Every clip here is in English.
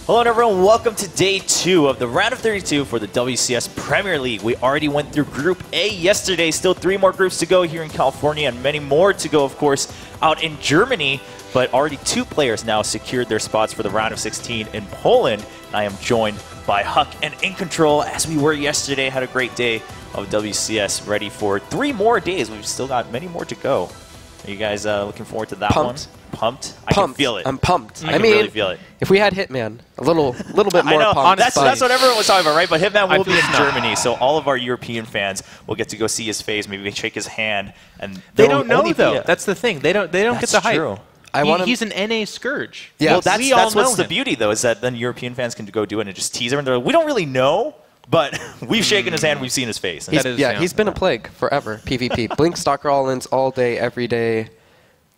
Hello everyone, welcome to day 2 of the round of 32 for the WCS Premier League. We already went through Group A yesterday, still 3 more groups to go here in California and many more to go, of course, out in Germany. But already 2 players now secured their spots for the round of 16 in Poland. I am joined by Huck and In Control, as we were yesterday. Had a great day of WCS, ready for 3 more days. We've still got many more to go. Are you guys looking forward to that one? Pumped? I can feel it. I'm pumped. I mean, really feel it. If we had Hitman, a little bit more I know, pumped. that's what everyone was talking about, right? But Hitman will be in Germany, so all of our European fans will get to go see his face, maybe shake his hand, and they don't know though. That's the thing. They don't get the hype. True. He's an NA Scourge. Yeah, well, that's what's the beauty, though, is that then European fans can go do it and just tease him. And they're like, we don't really know, but we've shaken his hand, we've seen his face. He's been a plague forever. PvP. Blink, Stalker, all-ins, all day, every day.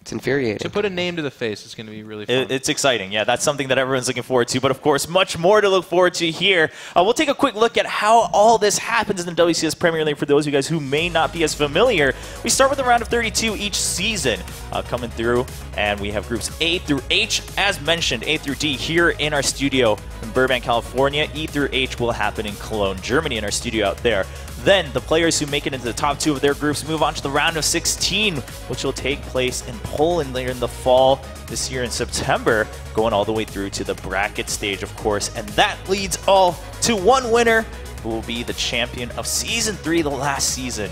It's infuriating. To put a name to the face is going to be really fun. It's exciting. Yeah, that's something that everyone's looking forward to. But, of course, much more to look forward to here. We'll take a quick look at how all this happens in the WCS Premier League for those of you guys who may not be as familiar. We start with a round of 32 each season coming through. And we have groups A through H, as mentioned, A through D here in our studio in Burbank, California. E through H will happen in Cologne, Germany, in our studio out there. Then the players who make it into the top 2 of their groups move on to the round of 16, which will take place in Poland later in the fall this year in September, going all the way through to the bracket stage, of course. And that leads all to one winner who will be the champion of Season 3, the last season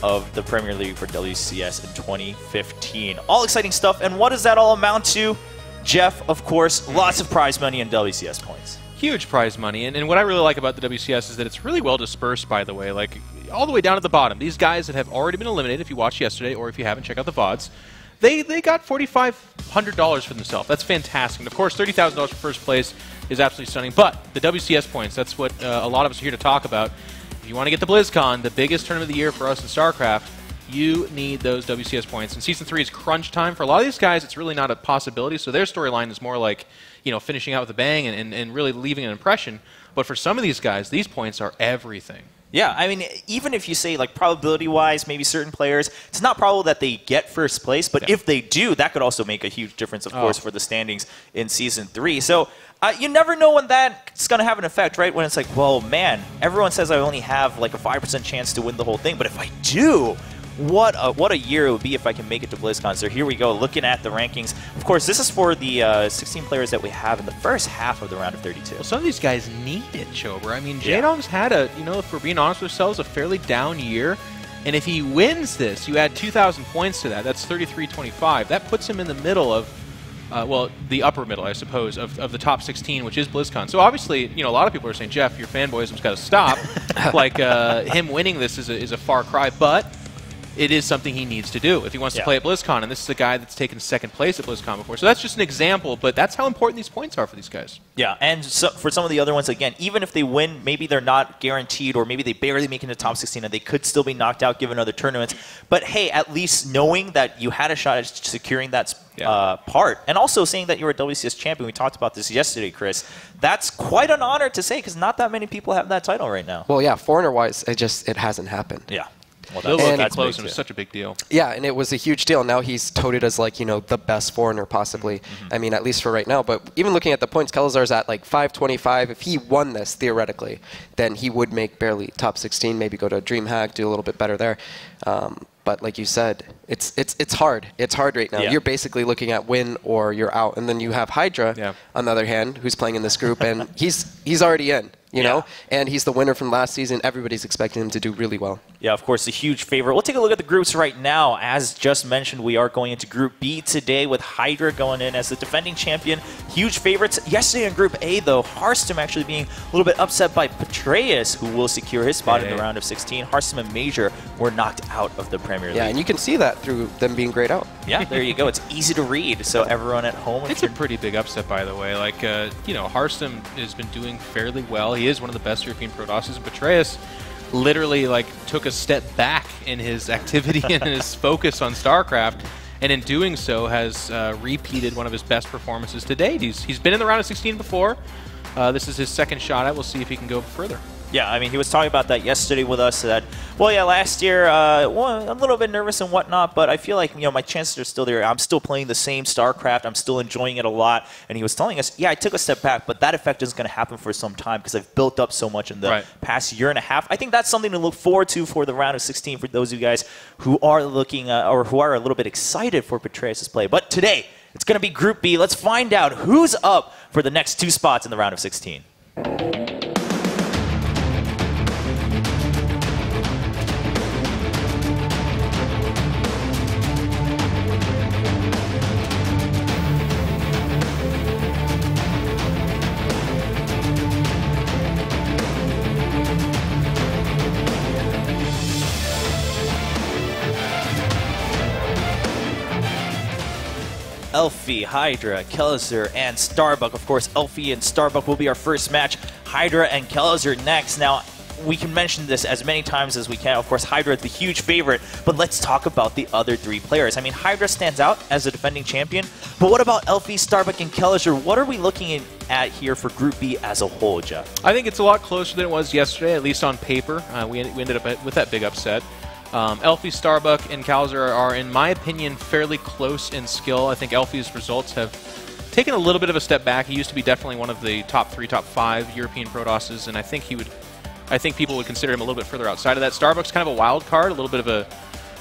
of the Premier League for WCS in 2015. All exciting stuff. And what does that all amount to? Jeff, of course, lots of prize money and WCS points. Huge prize money, and what I really like about the WCS is that it's really well dispersed, by the way, like all the way down at the bottom. These guys that have already been eliminated, if you watched yesterday, or if you haven't, check out the VODs, they got $4,500 for themselves. That's fantastic. And of course, $30,000 for first place is absolutely stunning, but the WCS points, that's what a lot of us are here to talk about. If you want to get the BlizzCon, the biggest tournament of the year for us in StarCraft, you need those WCS points. And Season 3 is crunch time. For a lot of these guys, it's really not a possibility, so their storyline is more like, you know, finishing out with a bang and really leaving an impression. But for some of these guys, these points are everything. Yeah, I mean, even if you say, like, probability-wise, maybe certain players, it's not probable that they get first place, but if they do, that could also make a huge difference, of course, for the standings in Season 3. So you never know when that's going to have an effect, right? When it's like, well, man, everyone says I only have, like, a 5% chance to win the whole thing, but if I do, what a year it would be if I can make it to BlizzCon. So here we go, looking at the rankings. Of course, this is for the 16 players that we have in the first half of the round of 32. Well, some of these guys need it, Chober. I mean, J-Dong's had a, you know, if we're being honest with ourselves, a fairly down year. And if he wins this, you add 2,000 points to that. That's 33-25. That puts him in the middle of, well, the upper middle, I suppose, of the top 16, which is BlizzCon. So obviously, you know, a lot of people are saying, Jeff, your fanboyism's got to stop. Like, him winning this is a far cry, but it is something he needs to do if he wants to play at BlizzCon, and this is a guy that's taken second place at BlizzCon before. So that's just an example, but that's how important these points are for these guys. Yeah, and so for some of the other ones, again, even if they win, maybe they're not guaranteed, or maybe they barely make it into the top 16, and they could still be knocked out given other tournaments. But hey, at least knowing that you had a shot at securing that part, and also saying that you're a WCS champion, we talked about this yesterday, Chris, that's quite an honor to say, because not that many people have that title right now. Well, yeah, foreigner-wise, it hasn't happened. Yeah. Well, that's close, and it was such a big deal. Yeah, and it was a huge deal. Now he's touted as, like, you know, the best foreigner possibly. I mean, at least for right now. But even looking at the points, KELAZHUR's at like 525. If he won this, theoretically, then he would make barely top 16, maybe go to DreamHack, do a little bit better there. But like you said, it's hard. It's hard right now. You're basically looking at win or you're out. And then you have Hydra, on the other hand, who's playing in this group, and he's already in. You know, and he's the winner from last season. Everybody's expecting him to do really well. Yeah, of course, a huge favorite. We'll take a look at the groups right now. As just mentioned, we are going into Group B today with Hydra going in as the defending champion. Huge favorites. Yesterday in Group A, though, Harstem actually being a little bit upset by Patreus, who will secure his spot in the round of 16. Harstem and Major were knocked out of the Premier League. Yeah, and you can see that through them being grayed out. Yeah, there you go. It's easy to read, so everyone at home. It's a pretty big upset, by the way. Like, you know, Harstem has been doing fairly well. He is one of the best European Protosses, and Patreus literally, like, took a step back in his activity and his focus on StarCraft, and in doing so has repeated one of his best performances to date. He's been in the round of 16 before. This is his second shot at. We'll see if he can go further. Yeah, I mean, he was talking about that yesterday with us. That, well, yeah, last year, well, a little bit nervous and whatnot, but I feel like, you know, my chances are still there. I'm still playing the same StarCraft. I'm still enjoying it a lot. And he was telling us, yeah, I took a step back, but that effect is going to happen for some time because I've built up so much in the past year and a half. I think that's something to look forward to for the round of 16 for those of you guys who are looking or who are a little bit excited for PROTOSS' play. But today, it's going to be Group B. Let's find out who's up for the next 2 spots in the round of 16. ELFI, Hydra, KELAZHUR, and Starbuck. Of course, ELFI and Starbuck will be our first match. Hydra and KELAZHUR next. Now, we can mention this as many times as we can. Of course, Hydra is the huge favorite, but let's talk about the other 3 players. I mean, Hydra stands out as a defending champion, but what about ELFI, Starbuck, and KELAZHUR? What are we looking at here for Group B as a whole, Jeff? I think it's a lot closer than it was yesterday, at least on paper. We ended up with that big upset. ELFI, Starbuck, and KELAZHUR are, in my opinion, fairly close in skill. I think ELFI's results have taken a little bit of a step back. He used to be definitely one of the top 3, top 5 European Protosses, and I think people would consider him a little bit further outside of that. Starbuck's kind of a wild card, a little bit of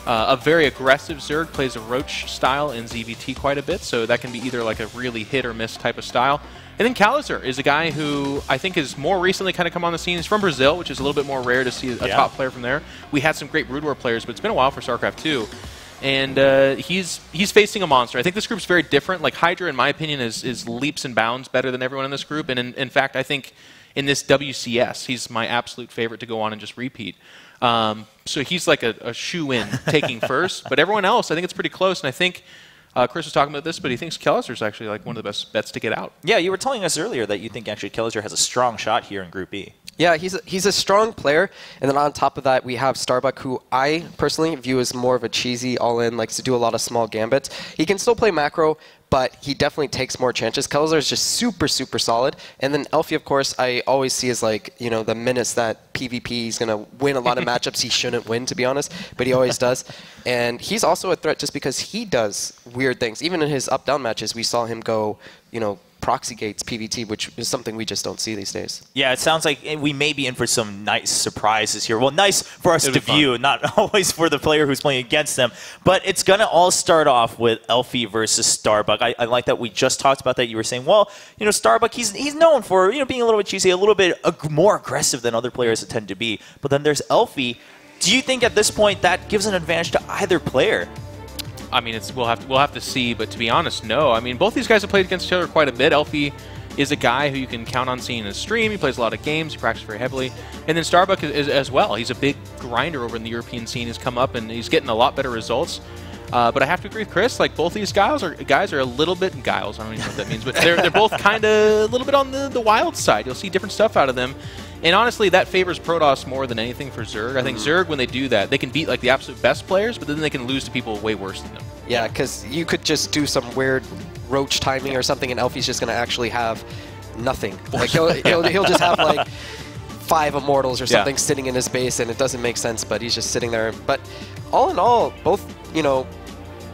a very aggressive Zerg, plays a Roach style in ZVT quite a bit, so that can be either like a really hit or miss type of style. And then KELAZHUR is a guy who I think has more recently kind of come on the scene. He's from Brazil, which is a little bit more rare to see a top player from there. We had some great Brood War players, but it's been a while for StarCraft II. And he's facing a monster. I think this group's very different. Like Hydra, in my opinion, is leaps and bounds better than everyone in this group. And in fact, I think in this WCS, he's my absolute favorite to go on and just repeat. So he's like a shoe-in taking first. But everyone else, I think it's pretty close. And I think Chris was talking about this, but he thinks KELAZHUR is actually like one of the best bets to get out. Yeah, you were telling us earlier that you think actually KELAZHUR has a strong shot here in Group B. Yeah, he's a strong player, and then on top of that, we have Starbuck, who I personally view as more of a cheesy all-in, likes to do a lot of small gambits. He can still play macro, but he definitely takes more chances. KELAZHUR is just super, super solid. And then ELFI, of course, I always see as like, you know, the menace that PvP, he's going to win a lot of matchups he shouldn't win, to be honest, but he always does. And he's also a threat just because he does weird things. Even in his up-down matches, we saw him go, you know, proxy gates PvT, which is something we just don't see these days. Yeah, it sounds like we may be in for some nice surprises here. Well, nice for us to view, not always for the player who's playing against them. But it's going to all start off with ELFI versus Starbuck. I like that we just talked about that. You were saying, well, you know, Starbuck, he's known for, you know, being a little bit cheesy, a little bit more aggressive than other players tend to be. But then there's ELFI. Do you think at this point that gives an advantage to either player? I mean, we'll have to see, but to be honest, no. I mean, both these guys have played against each other quite a bit. ELFI is a guy who you can count on seeing in his stream. He plays a lot of games. He practices very heavily. And then Starbuck is as well. He's a big grinder over in the European scene. He's come up, and he's getting a lot better results. But I have to agree with Chris. Like, both these guys are a little bit... Guiles, I don't even know what that means. But they're both kind of a little bit on the wild side. You'll see different stuff out of them. And honestly, that favors Protoss more than anything for Zerg. I think Zerg, when they do that, they can beat like the absolute best players, but then they can lose to people way worse than them. Yeah, because you could just do some weird Roach timing or something, and ELFI's just going to actually have nothing. Like he'll just have like 5 Immortals or something sitting in his base, and it doesn't make sense, but he's just sitting there. But all in all, both, you know,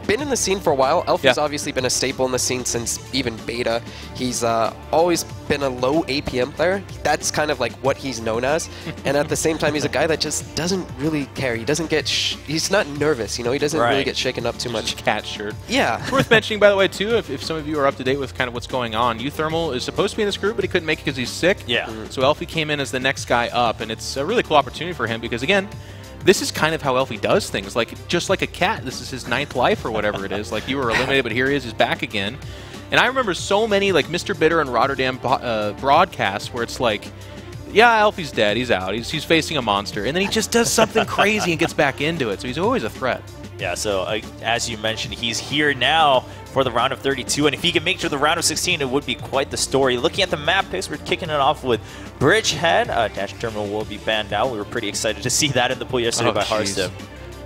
been in the scene for a while. ELFI's obviously been a staple in the scene since even beta. He's always been a low APM player. That's kind of like what he's known as. And at the same time, he's a guy that just doesn't really care. He doesn't get... he's not nervous, you know? He doesn't really get shaken up too much. Cat shirt. Yeah. It's worth mentioning, by the way, too, if some of you are up to date with kind of what's going on. Uthermal is supposed to be in this group, but he couldn't make it because he's sick. Yeah. So ELFI came in as the next guy up, and it's a really cool opportunity for him because, again, this is kind of how ELFI does things. Like, just like a cat, this is his 9th life or whatever it is. Like, you were eliminated, but here he is, he's back again. And I remember so many, like, Mr. Bitter and Rotterdam broadcasts where it's like, yeah, ELFI's dead, he's out, he's facing a monster. And then he just does something crazy and gets back into it. So he's always a threat. Yeah, so as you mentioned, he's here now for the round of 32, and if he can make it to the round of 16, it would be quite the story. Looking at the map picks, we're kicking it off with Bridgehead. Dash Terminal will be banned out. We were pretty excited to see that in the pool yesterday by Hearthstone.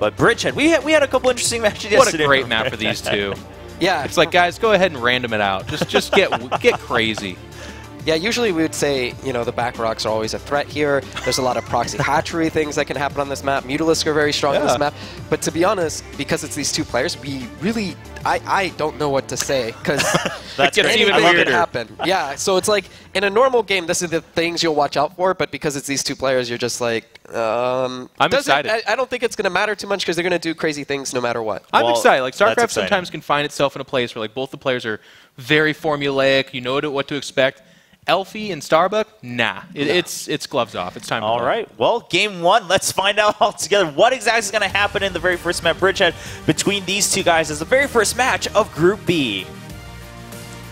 But Bridgehead, we had a couple interesting matches yesterday. What a great map for these two. Yeah, it's like, guys, go ahead and random it out. Just get crazy. Yeah, usually we would say, you know, the back rocks are always a threat here. There's a lot of proxy hatchery things that can happen on this map. Mutalisk are very strong on this map. But to be honest, because it's these two players, we really, I don't know what to say, because anything could happen. Yeah, so it's like, in a normal game, this is the things you'll watch out for, but because it's these two players, you're just like, I'm excited. I don't think it's going to matter too much, because they're going to do crazy things no matter what. I'm excited. Like, StarCraft sometimes can find itself in a place where like both the players are very formulaic, you know what to expect. ELFI and Starbuck, nah. It's gloves off. It's time to All right. Well, game one, let's find out all together what exactly is going to happen in the very first map, Bridgehead, between these two guys as the very first match of Group B.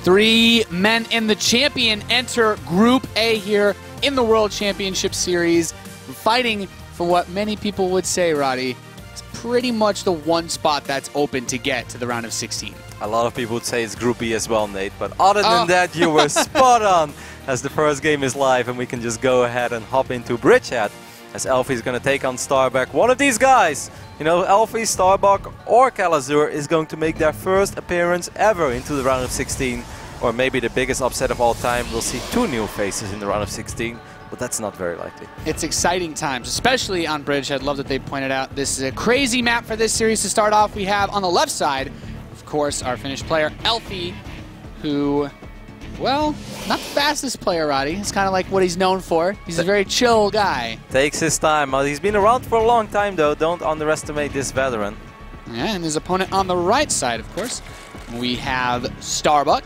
3 men in the champion enter Group A here in the World Championship Series, fighting for what many people would say, Roddy, is pretty much the one spot that's open to get to the round of 16. A lot of people would say it's Group B as well, Nate, but other than that, you were spot on, as the first game is live and we can just go ahead and hop into Bridgehead, as ELFI is going to take on Starbuck. One of these guys, you know, ELFI, Starbuck or KELAZHUR is going to make their first appearance ever into the round of 16, or maybe the biggest upset of all time. We'll see 2 new faces in the round of 16. But that's not very likely. It's exciting times, especially on Bridgehead. Love that they pointed out this is a crazy map for this series to start off. We have on the left side, of course, our Finnish player, ELFI, who, well, not the fastest player, Roddy. It's kind of like what he's known for. He's a very chill guy. Takes his time. He's been around for a long time, though. Don't underestimate this veteran. Yeah, and his opponent on the right side, of course, we have Starbuck.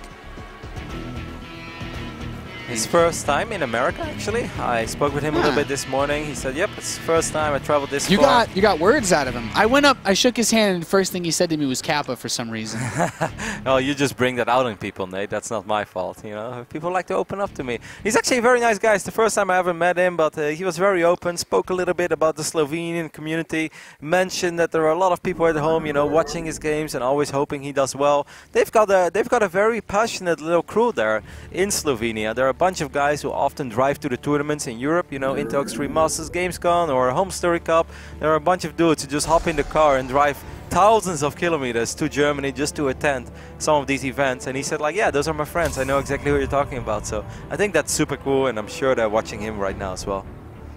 His first time in America, actually. I spoke with him a little bit this morning. He said, yep, it's the first time I traveled this far. You got words out of him. I went up, I shook his hand, and the first thing he said to me was Kappa for some reason. Oh, you just bring that out on people, Nate. That's not my fault, you know. People like to open up to me. He's actually a very nice guy. It's the first time I ever met him, but he was very open, spoke a little bit about the Slovenian community, mentioned that there are a lot of people at home, you know, watching his games and always hoping he does well. They've got a very passionate little crew there in Slovenia. There are a bunch of guys who often drive to the tournaments in Europe, you know, into Extreme Masters, Gamescom or Home Story Cup. There are a bunch of dudes who just hop in the car and drive thousands of kilometers to Germany just to attend some of these events. And he said, like, yeah, those are my friends. I know exactly what you're talking about. So I think that's super cool, and I'm sure they're watching him right now as well.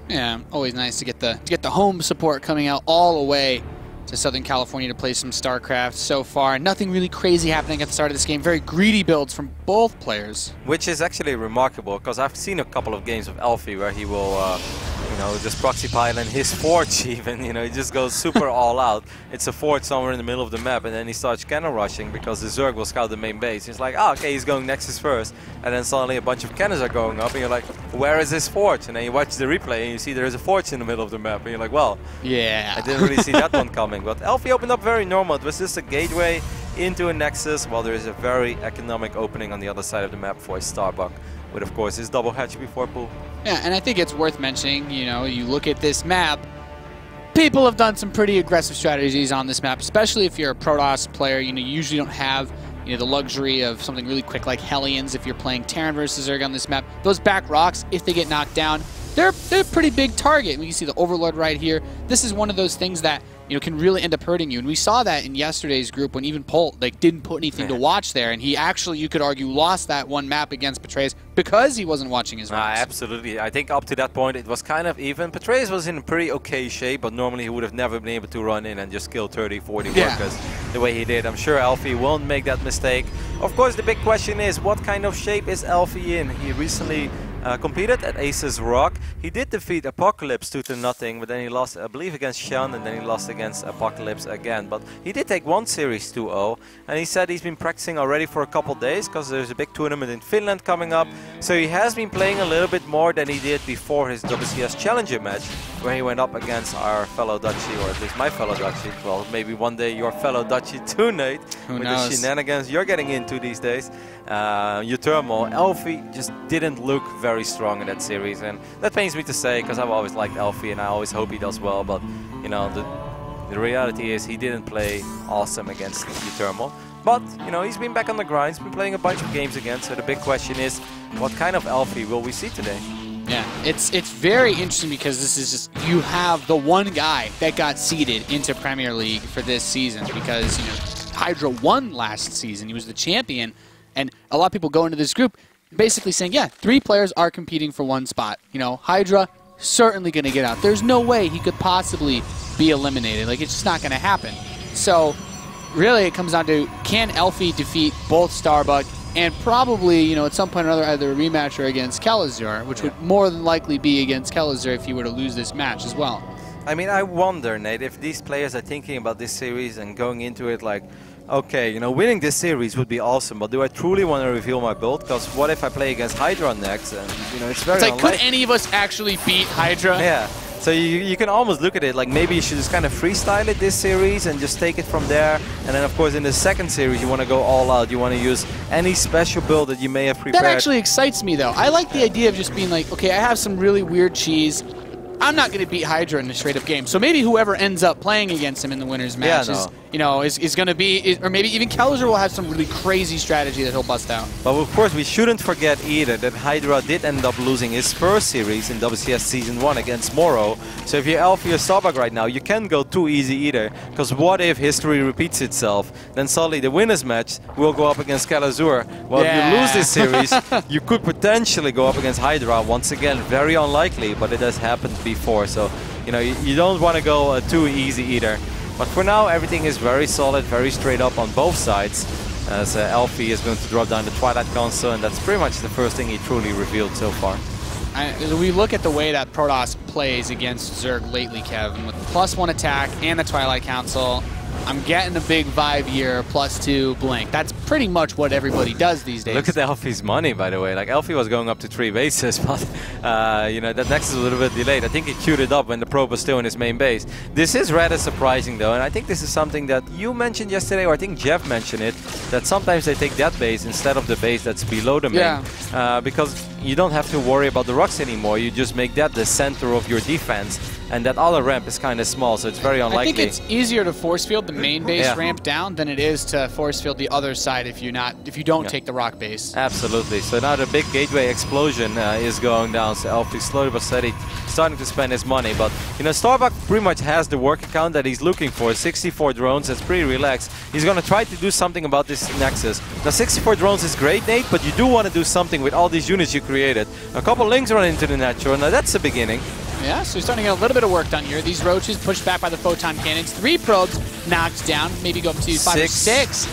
Yeah, always nice to get the home support coming out all the way to Southern California to play some StarCraft. So far, nothing really crazy happening at the start of this game. Very greedy builds from both players. Which is actually remarkable, because I've seen a couple of games of ELFI where he will, you know, just proxy pylon his forge even, you know, he just goes super all out. It's a forge somewhere in the middle of the map, and then he starts cannon rushing because the Zerg will scout the main base. He's like, oh, okay, he's going Nexus first, and then suddenly a bunch of cannons are going up, and you're like, where is his forge? And then you watch the replay, and you see there's a forge in the middle of the map, and you're like, well, yeah, I didn't really see that one coming. But ELFI opened up very normal. It was just a gateway into a Nexus, while there is a very economic opening on the other side of the map for a Starbuck, with, of course, his double hatch before pool. Yeah, and I think it's worth mentioning, you know, you look at this map, people have done some pretty aggressive strategies on this map, especially if you're a PROTOSS player. You know, you usually don't have, you know, the luxury of something really quick like Hellions if you're playing TERRAN versus ZERG on this map. Those back rocks, if they get knocked down, they're a pretty big target. We can see the Overlord right here. This is one of those things that, you know, can really end up hurting you. And we saw that in yesterday's group when even Polt didn't put anything to watch there, and he actually, you could argue, lost that one map against Petraeus because he wasn't watching his rounds. Absolutely. I think up to that point it was kind of even. Petraeus was in a pretty okay shape, but normally he would have never been able to run in and just kill 30, 40 workers the way he did. I'm sure ELFI won't make that mistake. Of course, the big question is, what kind of shape is ELFI in? He recently competed at Aces Rock. He did defeat Apocalypse 2-0, but then he lost, I believe, against Shan, and then he lost against Apocalypse again. But he did take one series 2-0, and he said he's been practicing already for a couple days because there's a big tournament in Finland coming up. So he has been playing a little bit more than he did before his WCS Challenger match, where he went up against our fellow Dutchie, or at least my fellow Dutchie. Well, maybe one day your fellow Dutchie too, Nate. Who with knows? The shenanigans you're getting into these days. Uthermal, ELFI just didn't look very strong in that series, and that pains me to say because I've always liked ELFI and I always hope he does well, but you know, the reality is he didn't play awesome against Uthermal. But, you know, he's been back on the grind, he's been playing a bunch of games again, so the big question is, what kind of ELFI will we see today? Yeah, it's very interesting because this is just, you have the one guy that got seeded into Premier League for this season because, you know, Hydra won last season, he was the champion, and a lot of people go into this group, basically saying, yeah, 3 players are competing for 1 spot. You know, Hydra certainly going to get out. There's no way he could possibly be eliminated. Like, it's just not going to happen. So, really, it comes down to, can ELFI defeat both Starbuck and probably, you know, at some point or another, either a rematch or against KELAZHUR, which would more than likely be against KELAZHUR if you were to lose this match as well. I mean, I wonder, Nate, if these players are thinking about this series and going into it like, okay, you know, winning this series would be awesome, but do I truly want to reveal my build? Because what if I play against Hydra next? And, you know, it's very It's like, unlikely. could any of us actually beat Hydra? Yeah. So you can almost look at it like maybe you should just kind of freestyle it this series and just take it from there. And then, of course, in the second series, you want to go all out. You want to use any special build that you may have prepared. That actually excites me, though. I like the idea of just being like, okay, I have some really weird cheese. I'm not going to beat Hydra in a straight-up game. So maybe whoever ends up playing against him in the winner's match is going to be, or maybe even KELAZHUR will have some really crazy strategy that he'll bust out. But of course, we shouldn't forget either that Hydra did end up losing his first series in WCS Season 1 against Moro. So if you're ELFI or Starbuck right now, you can't go too easy either. Because what if history repeats itself? Then suddenly the winner's match will go up against KELAZHUR. Well, if you lose this series, you could potentially go up against Hydra. Once again, very unlikely, but it has happened before. So, you know, you don't want to go too easy either. But for now, everything is very solid, very straight up on both sides. As ELFI is going to drop down the Twilight Console, and that's pretty much the first thing he truly revealed so far. We look at the way that PROTOSS plays against ZERG lately, Kevin, with the +1 attack and the Twilight Council. I'm getting a big vibe here, +2 blink. That's pretty much what everybody does these days. Look at ELFI's money, by the way. Like, ELFI was going up to 3 bases, but, you know, that next is a little bit delayed. I think he queued it up when the probe was still in his main base. This is rather surprising, though, and I think this is something that you mentioned yesterday, or I think Jeff mentioned it, that sometimes they take that base instead of the base that's below the main. Because you don't have to worry about the rocks anymore. You just make that the center of your defense. And that other ramp is kind of small, so it's very unlikely. I think it's easier to force field the main base ramp down than it is to force field the other side if you don't take the rock base. Absolutely. So now the big gateway explosion is going down. So ELFI slowly but steady starting to spend his money. But you know, Starbuck pretty much has the work account that he's looking for. 64 drones. That's pretty relaxed. He's going to try to do something about this Nexus. Now 64 drones is great, Nate, but you do want to do something with all these units you created. A couple links run into the natural. Now that's the beginning. Yeah, so he's starting to get a little bit of work done here. These roaches pushed back by the photon cannons. 3 probes knocked down. Maybe go up to 5 or 6.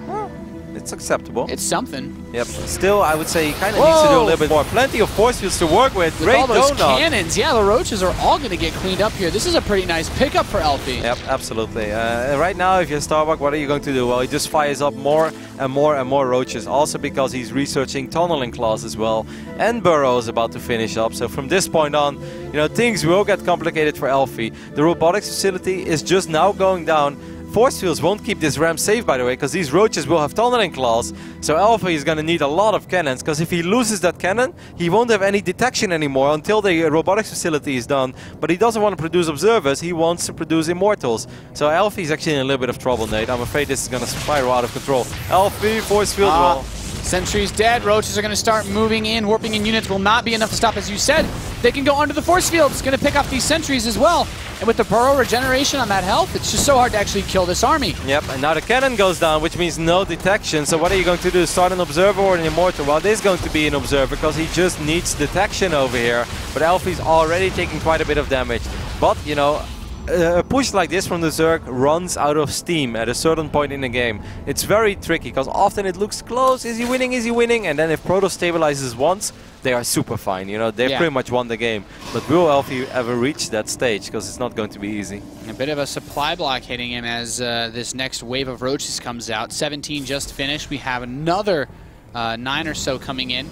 Well, it's acceptable. It's something. Yep. Still, I would say he kind of needs to do a little bit more. Plenty of force fields to work with. Great all those donut. Cannons. Yeah, the roaches are all going to get cleaned up here. This is a pretty nice pickup for ELFI. Yep, absolutely. Right now, if you're Starbuck, what are you going to do? Well, he just fires up more and more and more roaches. Also because he's researching tunneling claws as well. And Burrow is about to finish up. So from this point on, you know, things will get complicated for ELFI. The robotics facility is just now going down. Force fields won't keep this ramp safe, by the way, because these roaches will have tunneling claws. So ELFI is going to need a lot of cannons, because if he loses that cannon, he won't have any detection anymore until the robotics facility is done. But he doesn't want to produce observers, he wants to produce immortals. So ELFI is actually in a little bit of trouble, Nate. I'm afraid this is going to spiral out of control. ELFI, force field wall. Sentry's dead. Roaches are going to start moving in. Warping in units will not be enough to stop, as you said. They can go under the force field. It's going to pick off these sentries as well. And with the burrow regeneration on that health, it's just so hard to actually kill this army. Yep, and now the cannon goes down, which means no detection. So what are you going to do? Start an observer or an immortal? Well, this is going to be an observer because he just needs detection over here. But ELFI's already taking quite a bit of damage. But, you know, a push like this from the ZERG runs out of steam at a certain point in the game. It's very tricky because often it looks close. Is he winning? Is he winning? And then if PROTOSS stabilizes once, they are super fine. You know, they pretty much won the game. But will ELFI ever reach that stage? Because it's not going to be easy. A bit of a supply block hitting him as this next wave of roaches comes out. 17 just finished. We have another 9 or so coming in.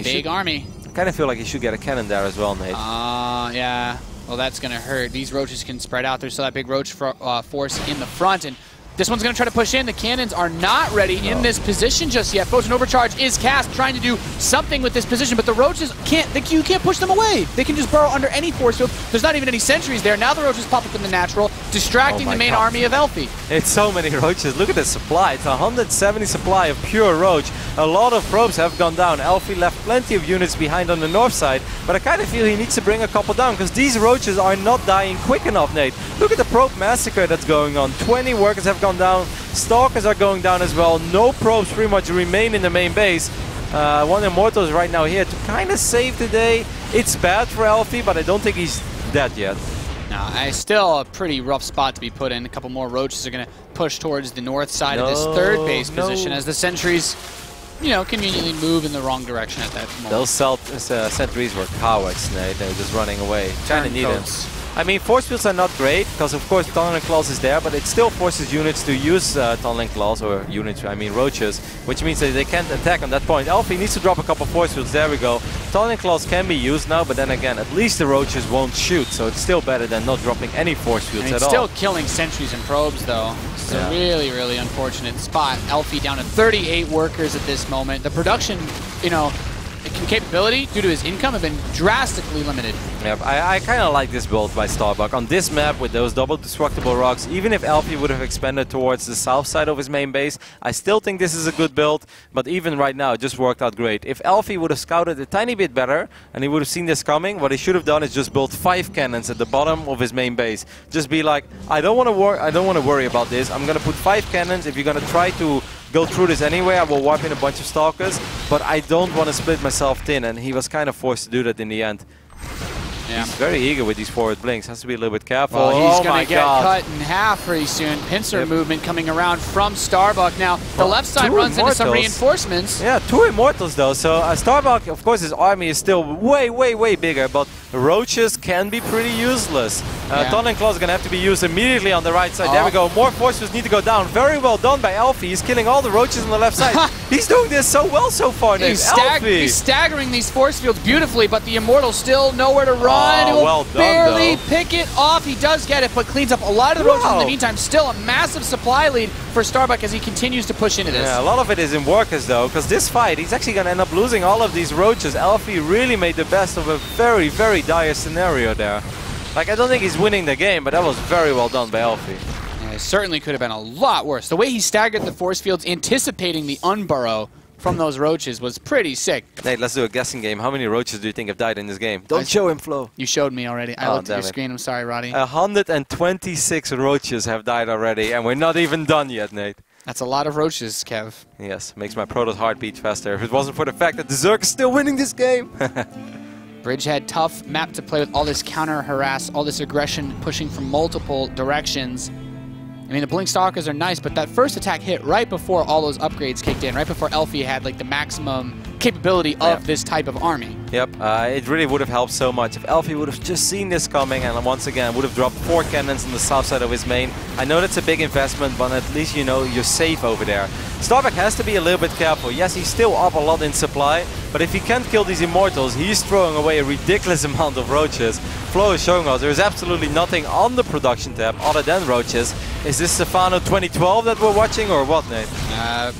Big army. I kind of feel like he should get a cannon there as well, Nate. Yeah. Well, that's going to hurt. These roaches can spread out. There's still that big roach force in the front. And this one's going to try to push in. The cannons are not ready in this position just yet. Photon Overcharge is cast, trying to do something with this position, but the roaches you can't push them away. They can just burrow under any force field. There's not even any sentries there. Now the roaches pop up in the natural, distracting the main army of ELFI. It's so many roaches. Look at the supply. It's 170 supply of pure roach. A lot of probes have gone down. ELFI left plenty of units behind on the north side, but I kind of feel he needs to bring a couple down because these roaches are not dying quick enough, Nate. Look at the probe massacre that's going on. 20 workers have gone down. Stalkers are going down as well. No probes pretty much remain in the main base. One Immortal is right now here to kind of save the day. It's bad for ELFI, but I don't think he's dead yet. No, it's still a pretty rough spot to be put in. A couple more roaches are going to push towards the north side of this third base position as the sentries, you know, conveniently move in the wrong direction at that moment. Those sentries were cowards, Nate. They were just running away. Trying to need them. I mean, force fields are not great, because of course Tunneling Claws is there, but it still forces units to use Tunneling Claws, or units, I mean roaches, which means that they can't attack on that point. ELFI needs to drop a couple force fields, there we go. Tunneling Claws can be used now, but then again, at least the roaches won't shoot, so it's still better than not dropping any force fields at all. Still killing sentries and probes though. It's a really, really unfortunate spot. ELFI down to 38 workers at this moment. The production, you know, capability due to his income have been drastically limited. Yep, I kind of like this build by Starbuck. On this map with those double destructible rocks, even if ELFI would have expanded towards the south side of his main base, I still think this is a good build, but even right now it just worked out great. If ELFI would have scouted a tiny bit better and he would have seen this coming, what he should have done is just build 5 cannons at the bottom of his main base. Just be like, I don't want to worry about this. I'm going to put 5 cannons. If you're going to try to go through this anyway, I will wipe in a bunch of stalkers, but I don't want to split myself thin, and he was kind of forced to do that in the end. Yeah. He's very eager with these forward blinks, has to be a little bit careful. Well, he's going to get cut in half pretty soon. Pincer movement coming around from Starbuck. Now, the left side runs into some reinforcements. Yeah, 2 Immortals though, so Starbuck, of course, his army is still way, way, way bigger, but roaches can be pretty useless. Tunneling Claws is going to have to be used immediately on the right side. There we go. More forces need to go down. Very well done by ELFI. He's killing all the roaches on the left side. He's doing this so well so far, Nick. He's staggering these force fields beautifully, but the Immortal's still nowhere to run. He will well done, barely pick it off. He does get it, but cleans up a lot of the roaches in the meantime. Still a massive supply lead for Starbuck as he continues to push into this. Yeah, a lot of it is in workers though, because this fight, he's actually going to end up losing all of these roaches. ELFI really made the best of a very, very dire scenario there. Like, I don't think he's winning the game, but that was very well done by ELFI. Yeah, it certainly could have been a lot worse. The way he staggered the force fields, anticipating the unburrow from those roaches, was pretty sick. Nate, let's do a guessing game. How many roaches do you think have died in this game? Don't show him, Flo. You showed me already. I looked at your screen. I'm sorry, Roddy. 126 roaches have died already, and we're not even done yet, Nate. That's a lot of roaches, Kev. Yes, makes my Protoss heart beat faster. If it wasn't for the fact that the ZERG is still winning this game. Bridgehead, tough map to play with all this counter harass, all this aggression pushing from multiple directions. I mean, the Blink Stalkers are nice, but that first attack hit right before all those upgrades kicked in, right before ELFI had like the maximum capability of this type of army. Yep, it really would have helped so much if ELFI would have just seen this coming and once again would have dropped 4 cannons on the south side of his main. I know that's a big investment, but at least you know you're safe over there. Starbuck has to be a little bit careful. Yes, he's still up a lot in supply, but if he can't kill these Immortals, he's throwing away a ridiculous amount of roaches. Flo is showing us there is absolutely nothing on the production tab other than roaches. Is this Stefano 2012 that we're watching, or what, Nate?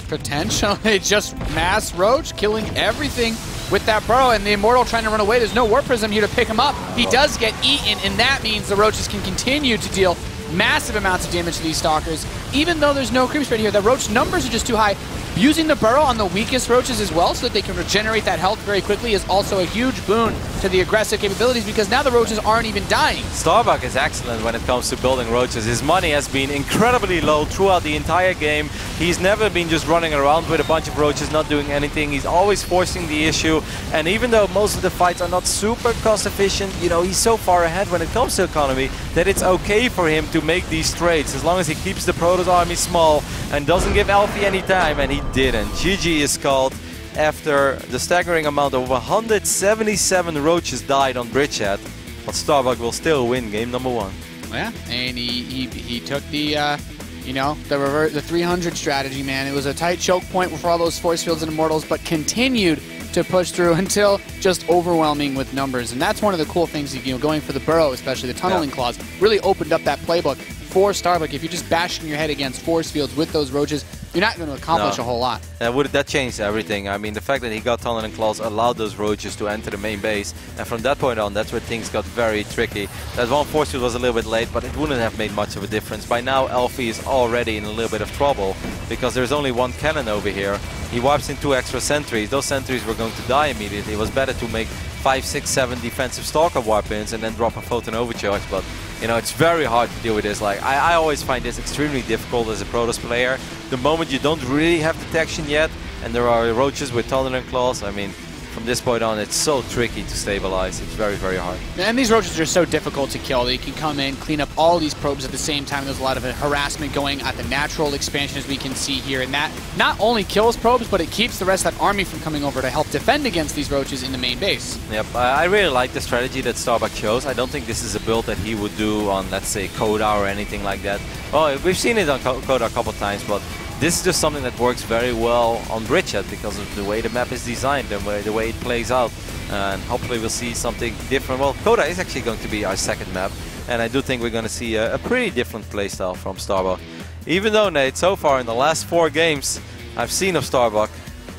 Potentially just mass roach killing everything with that burrow, and the Immortal trying to run away. There's no Warp Prism here to pick him up. He does get eaten, and that means the roaches can continue to deal massive amounts of damage to these Stalkers. Even though there's no creep spread here, the roach numbers are just too high. Using the burrow on the weakest roaches as well so that they can regenerate that health very quickly is also a huge boon to the aggressive capabilities, because now the roaches aren't even dying. Starbuck is excellent when it comes to building roaches. His money has been incredibly low throughout the entire game. He's never been just running around with a bunch of roaches not doing anything. He's always forcing the issue, and even though most of the fights are not super cost efficient, you know, he's so far ahead when it comes to economy that it's okay for him to make these trades as long as he keeps the Protoss army small and doesn't give ELFI any time, and he didn't. GG is called after the staggering amount of 177 roaches died on Bridgehead, but Starbuck will still win game number 1. Yeah, and he took the you know, the 300 strategy, man. It was a tight choke point for all those force fields and Immortals, but continued to push through until just overwhelming with numbers. And that's one of the cool things, you know, going for the burrow, especially the tunneling claws, really opened up that playbook for Starbuck. If you're just bashing your head against force fields with those roaches, you're not going to accomplish a whole lot. That changed everything. I mean, the fact that he got Tunneling Claws allowed those roaches to enter the main base, and from that point on, that's where things got very tricky. That one force field was a little bit late, but it wouldn't have made much of a difference. By now, ELFI is already in a little bit of trouble, because there's only 1 cannon over here. He wipes in 2 extra sentries. Those sentries were going to die immediately. It was better to make 5, 6, 7 defensive Stalker weapons and then drop a Photon Overcharge, but you know, it's very hard to deal with this. Like, I always find this extremely difficult as a Protoss player. The moment you don't really have detection yet, and there are roaches with Thundering Claws. I mean, from this point on, it's so tricky to stabilize. It's very, very hard. And these roaches are so difficult to kill. They can come in, clean up all these probes at the same time. There's a lot of harassment going at the natural expansion, as we can see here. And that not only kills probes, but it keeps the rest of that army from coming over to help defend against these roaches in the main base. Yep, I really like the strategy that Starbuck chose. I don't think this is a build that he would do on, let's say, Coda or anything like that. Well, we've seen it on Coda a couple times, but this is just something that works very well on Bridgehead because of the way the map is designed and the way it plays out. And hopefully we'll see something different. Well, Coda is actually going to be our second map, and I do think we're going to see a pretty different playstyle from Starbuck. Even though, Nate, so far in the last 4 games I've seen of Starbuck,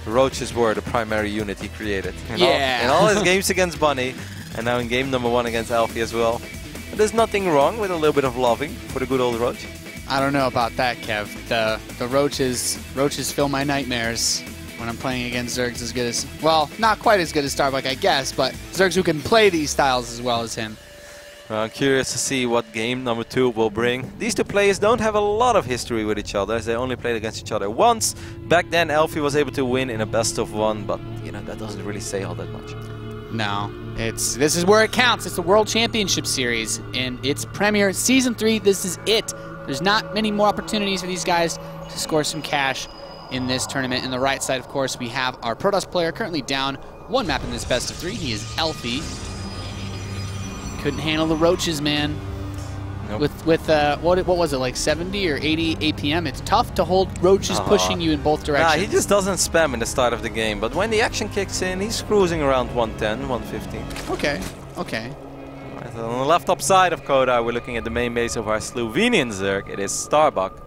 roaches were the primary unit he created. In all his games against Bunny, and now in game number 1 against ELFI as well. But there's nothing wrong with a little bit of loving for the good old roach. I don't know about that, Kev. The roaches fill my nightmares when I'm playing against Zergs as good as, well, not quite as good as Starbuck, I guess, but Zergs who can play these styles as well as him. I'm curious to see what game number 2 will bring. These two players don't have a lot of history with each other, as they only played against each other once. Back then, ELFI was able to win in a best-of-1, but you know that doesn't really say all that much. No, this is where it counts. It's the World Championship Series, and it's Premier Season 3. This is it. There's not many more opportunities for these guys to score some cash in this tournament. In the right side, of course, we have our PROTOSS player currently down 1 map in this best-of-3. He is ELFI. Couldn't handle the roaches, man. Nope. With what was it, like 70 or 80 APM? It's tough to hold roaches pushing you in both directions. Nah, he just doesn't spam in the start of the game, but when the action kicks in, he's cruising around 110, 115. Okay, okay. Right, so on the left top side of Coda, we're looking at the main base of our Slovenian Zerg. It is Starbuck.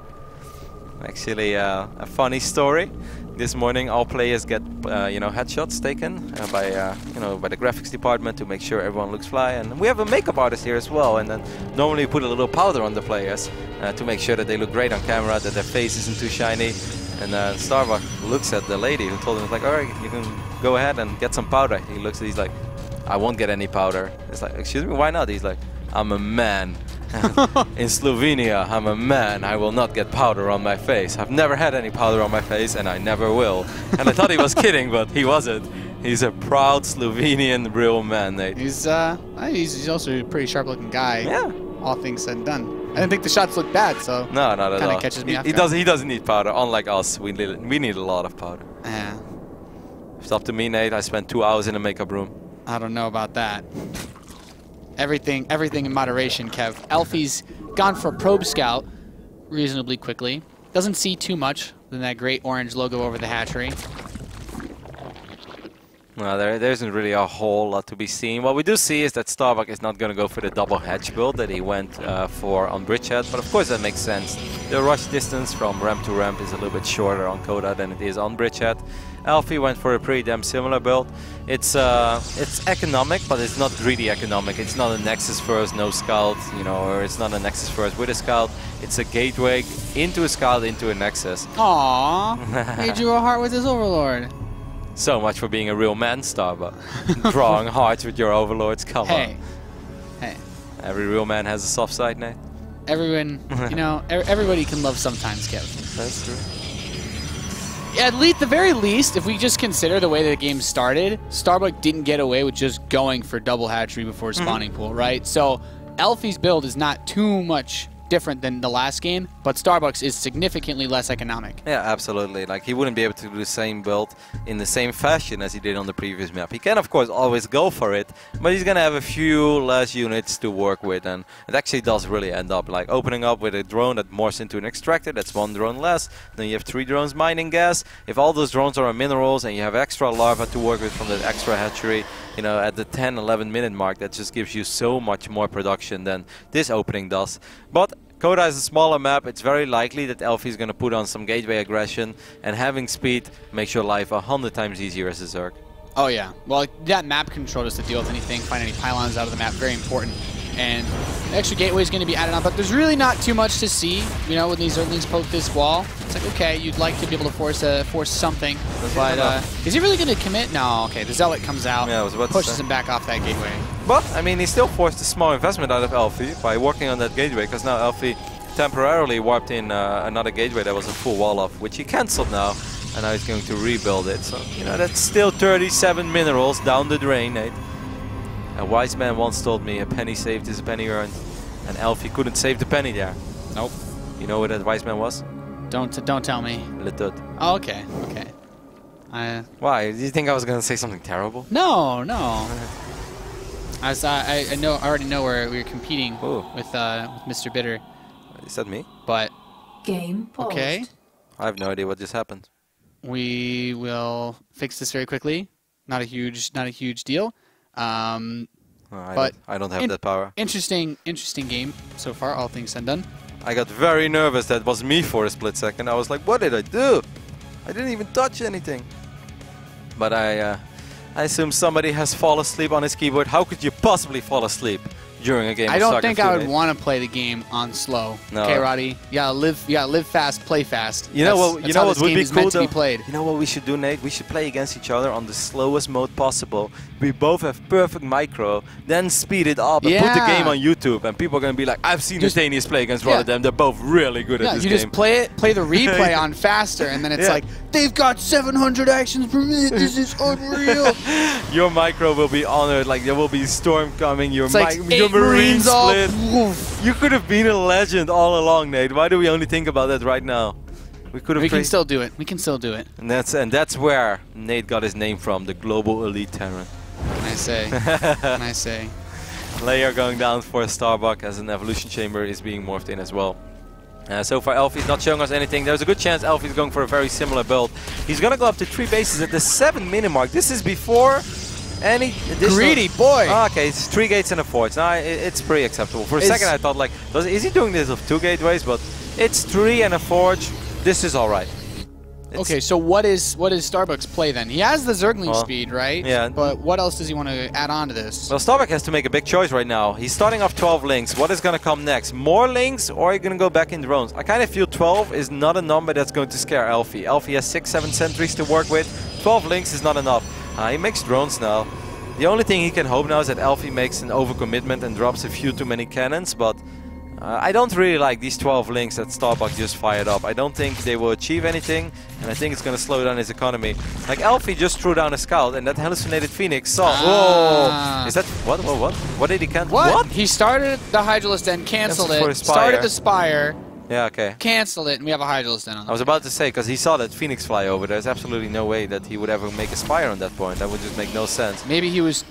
Actually, a funny story. This morning, all players get headshots taken by the graphics department to make sure everyone looks fly. And we have a makeup artist here as well. And then normally we put a little powder on the players to make sure that they look great on camera, that their face isn't too shiny. And Starbuck looks at the lady who told him, like, all right, you can go ahead and get some powder. He looks at, he's like, I won't get any powder. It's like, excuse me, why not? He's like, I'm a man. In Slovenia, I'm a man. I will not get powder on my face. I've never had any powder on my face, and I never will. And I thought he was kidding, but he wasn't. He's a proud Slovenian real man, Nate. He's also a pretty sharp-looking guy. Yeah. All things said and done. I didn't think the shots looked bad, so no, not at all. Kind of catches me off guard. He doesn't need powder. Unlike us, we need a lot of powder. Yeah. If it's up to me, Nate, I spent 2 hours in a makeup room. I don't know about that. Everything in moderation, Kev. ELFI's gone for Probe Scout reasonably quickly. Doesn't see too much than that great orange logo over the hatchery. No, there isn't really a whole lot to be seen. What we do see is that Starbuck is not going to go for the double hatch build that he went for on Bridgehead, but of course that makes sense. The rush distance from ramp to ramp is a little bit shorter on Coda than it is on Bridgehead. ELFI went for a pretty damn similar build. It's economic, but it's not greedy economic. It's not a Nexus first, no scout, or it's not a Nexus first with a scout. It's a gateway into a scout into a Nexus. Aww, he drew a heart with his Overlord. So much for being a real man, Starbuck. Drawing hearts with your overlords, come on. Hey. Every real man has a soft side, Nate. Everyone, everybody can love sometimes, Kev. That's true. At the very least, if we just consider the way the game started, Starbuck didn't get away with just going for double hatchery before spawning pool, right? So ELFI's build is not too much different than the last game, but Starbucks is significantly less economic. Yeah, absolutely. Like, he wouldn't be able to do the same build in the same fashion as he did on the previous map. He can, of course, always go for it, but he's going to have a few less units to work with, and it actually does really end up like opening up with a drone that morphs into an extractor. That's 1 drone less. Then you have 3 drones mining gas. If all those drones are on minerals and you have extra larvae to work with from that extra hatchery, at the 10-11 minute mark, that just gives you so much more production than this opening does. But Coda is a smaller map. It's very likely that ELFI is going to put on some gateway aggression, and having speed makes your life 100 times easier as a Zerg. Oh yeah, well that map control is to deal with anything, find any pylons out of the map, very important. And the extra gateway is going to be added on, but there's really not too much to see, when these Zerglings poke this wall. It's like, okay, you'd like to be able to force something, but is he really going to commit? No, okay, the Zealot comes out, pushes him back off that gateway. But, I mean, he still forced a small investment out of ELFI by working on that gateway, because now ELFI temporarily warped in another gateway that was a full wall off, which he cancelled now. and now he's going to rebuild it. So, you know, that's still 37 minerals down the drain, Nate. A wise man once told me, a penny saved is a penny earned, and ELFI couldn't save the penny there. Nope. You know who that wise man was? Don't tell me. Le Tut. Oh, okay. Okay. Why? Do you think I was going to say something terrible? No, no. I already know where we were competing with Mr. Bitter. Is that me? But Game paused. okay, I have no idea what just happened. we will fix this very quickly. Not a huge deal. But I don't have that power. Interesting game so far, all things said and done. I got very nervous that was me for a split second. I was like, what did I do? I didn't even touch anything. But I assume somebody has fallen asleep on his keyboard. How could you possibly fall asleep during a game of I don't StarCraft think I would II? want to play the game on slow. No. Okay, Roddy. Yeah, live fast, play fast. You know what? That's how What this would game be is cool meant to though? be played. You know what we should do, Nate? We should play against each other on the slowest mode possible. We both have perfect micro, then speed it up and put the game on YouTube, and people are gonna be like, "I've seen Nathanius play against Rotterdam. They're both really good at this you game." just play the replay on faster, and then it's like they've got 700 actions per minute. This is unreal. Your micro will be honored. Like there will be storm coming. Your It's marine all split. You could have been a legend all along, Nate. Why do we only think about that right now? We could have. We can still do it. We can still do it. And that's where Nate got his name from, the global elite Terran. I say. I say. Layer going down for Starbuck as an evolution chamber is being morphed in as well. So far ELFI is not showing us anything. There's a good chance ELFI is going for a very similar build. He's going to go up to 3 bases at the 7-minute mark. This is before any additional... Greedy boy! Oh, okay, it's 3 gates and a forge. Now it's pretty acceptable. For a second I thought like, is he doing this with 2 gateways? But it's 3 and a forge. This is alright. Okay, so what is Starbuck's play then? He has the Zergling speed, right? Yeah. But what else does he want to add on to this? Well, Starbuck has to make a big choice right now. He's starting off 12 links. What is going to come next? More links, or are you going to go back in drones? I kind of feel 12 is not a number that's going to scare ELFI. ELFI has 6-7 sentries to work with. 12 links is not enough. He makes drones now. The only thing he can hope now is that ELFI makes an overcommitment and drops a few too many cannons, but I don't really like these 12 links that Starbuck just fired up. I don't think they will achieve anything, and I think it's going to slow down his economy. Like ELFI just threw down a scout, and that hallucinated Phoenix saw. Whoa! Is that what? What did he cancel? What? He started the Hydralisk Den, canceled it. Started the Spire. Yeah, okay. Canceled it, and we have a Hydralisk Den on. I was about to say, because he saw that Phoenix fly over. There's absolutely no way that he would ever make a Spire on that point. That would just make no sense. Maybe he was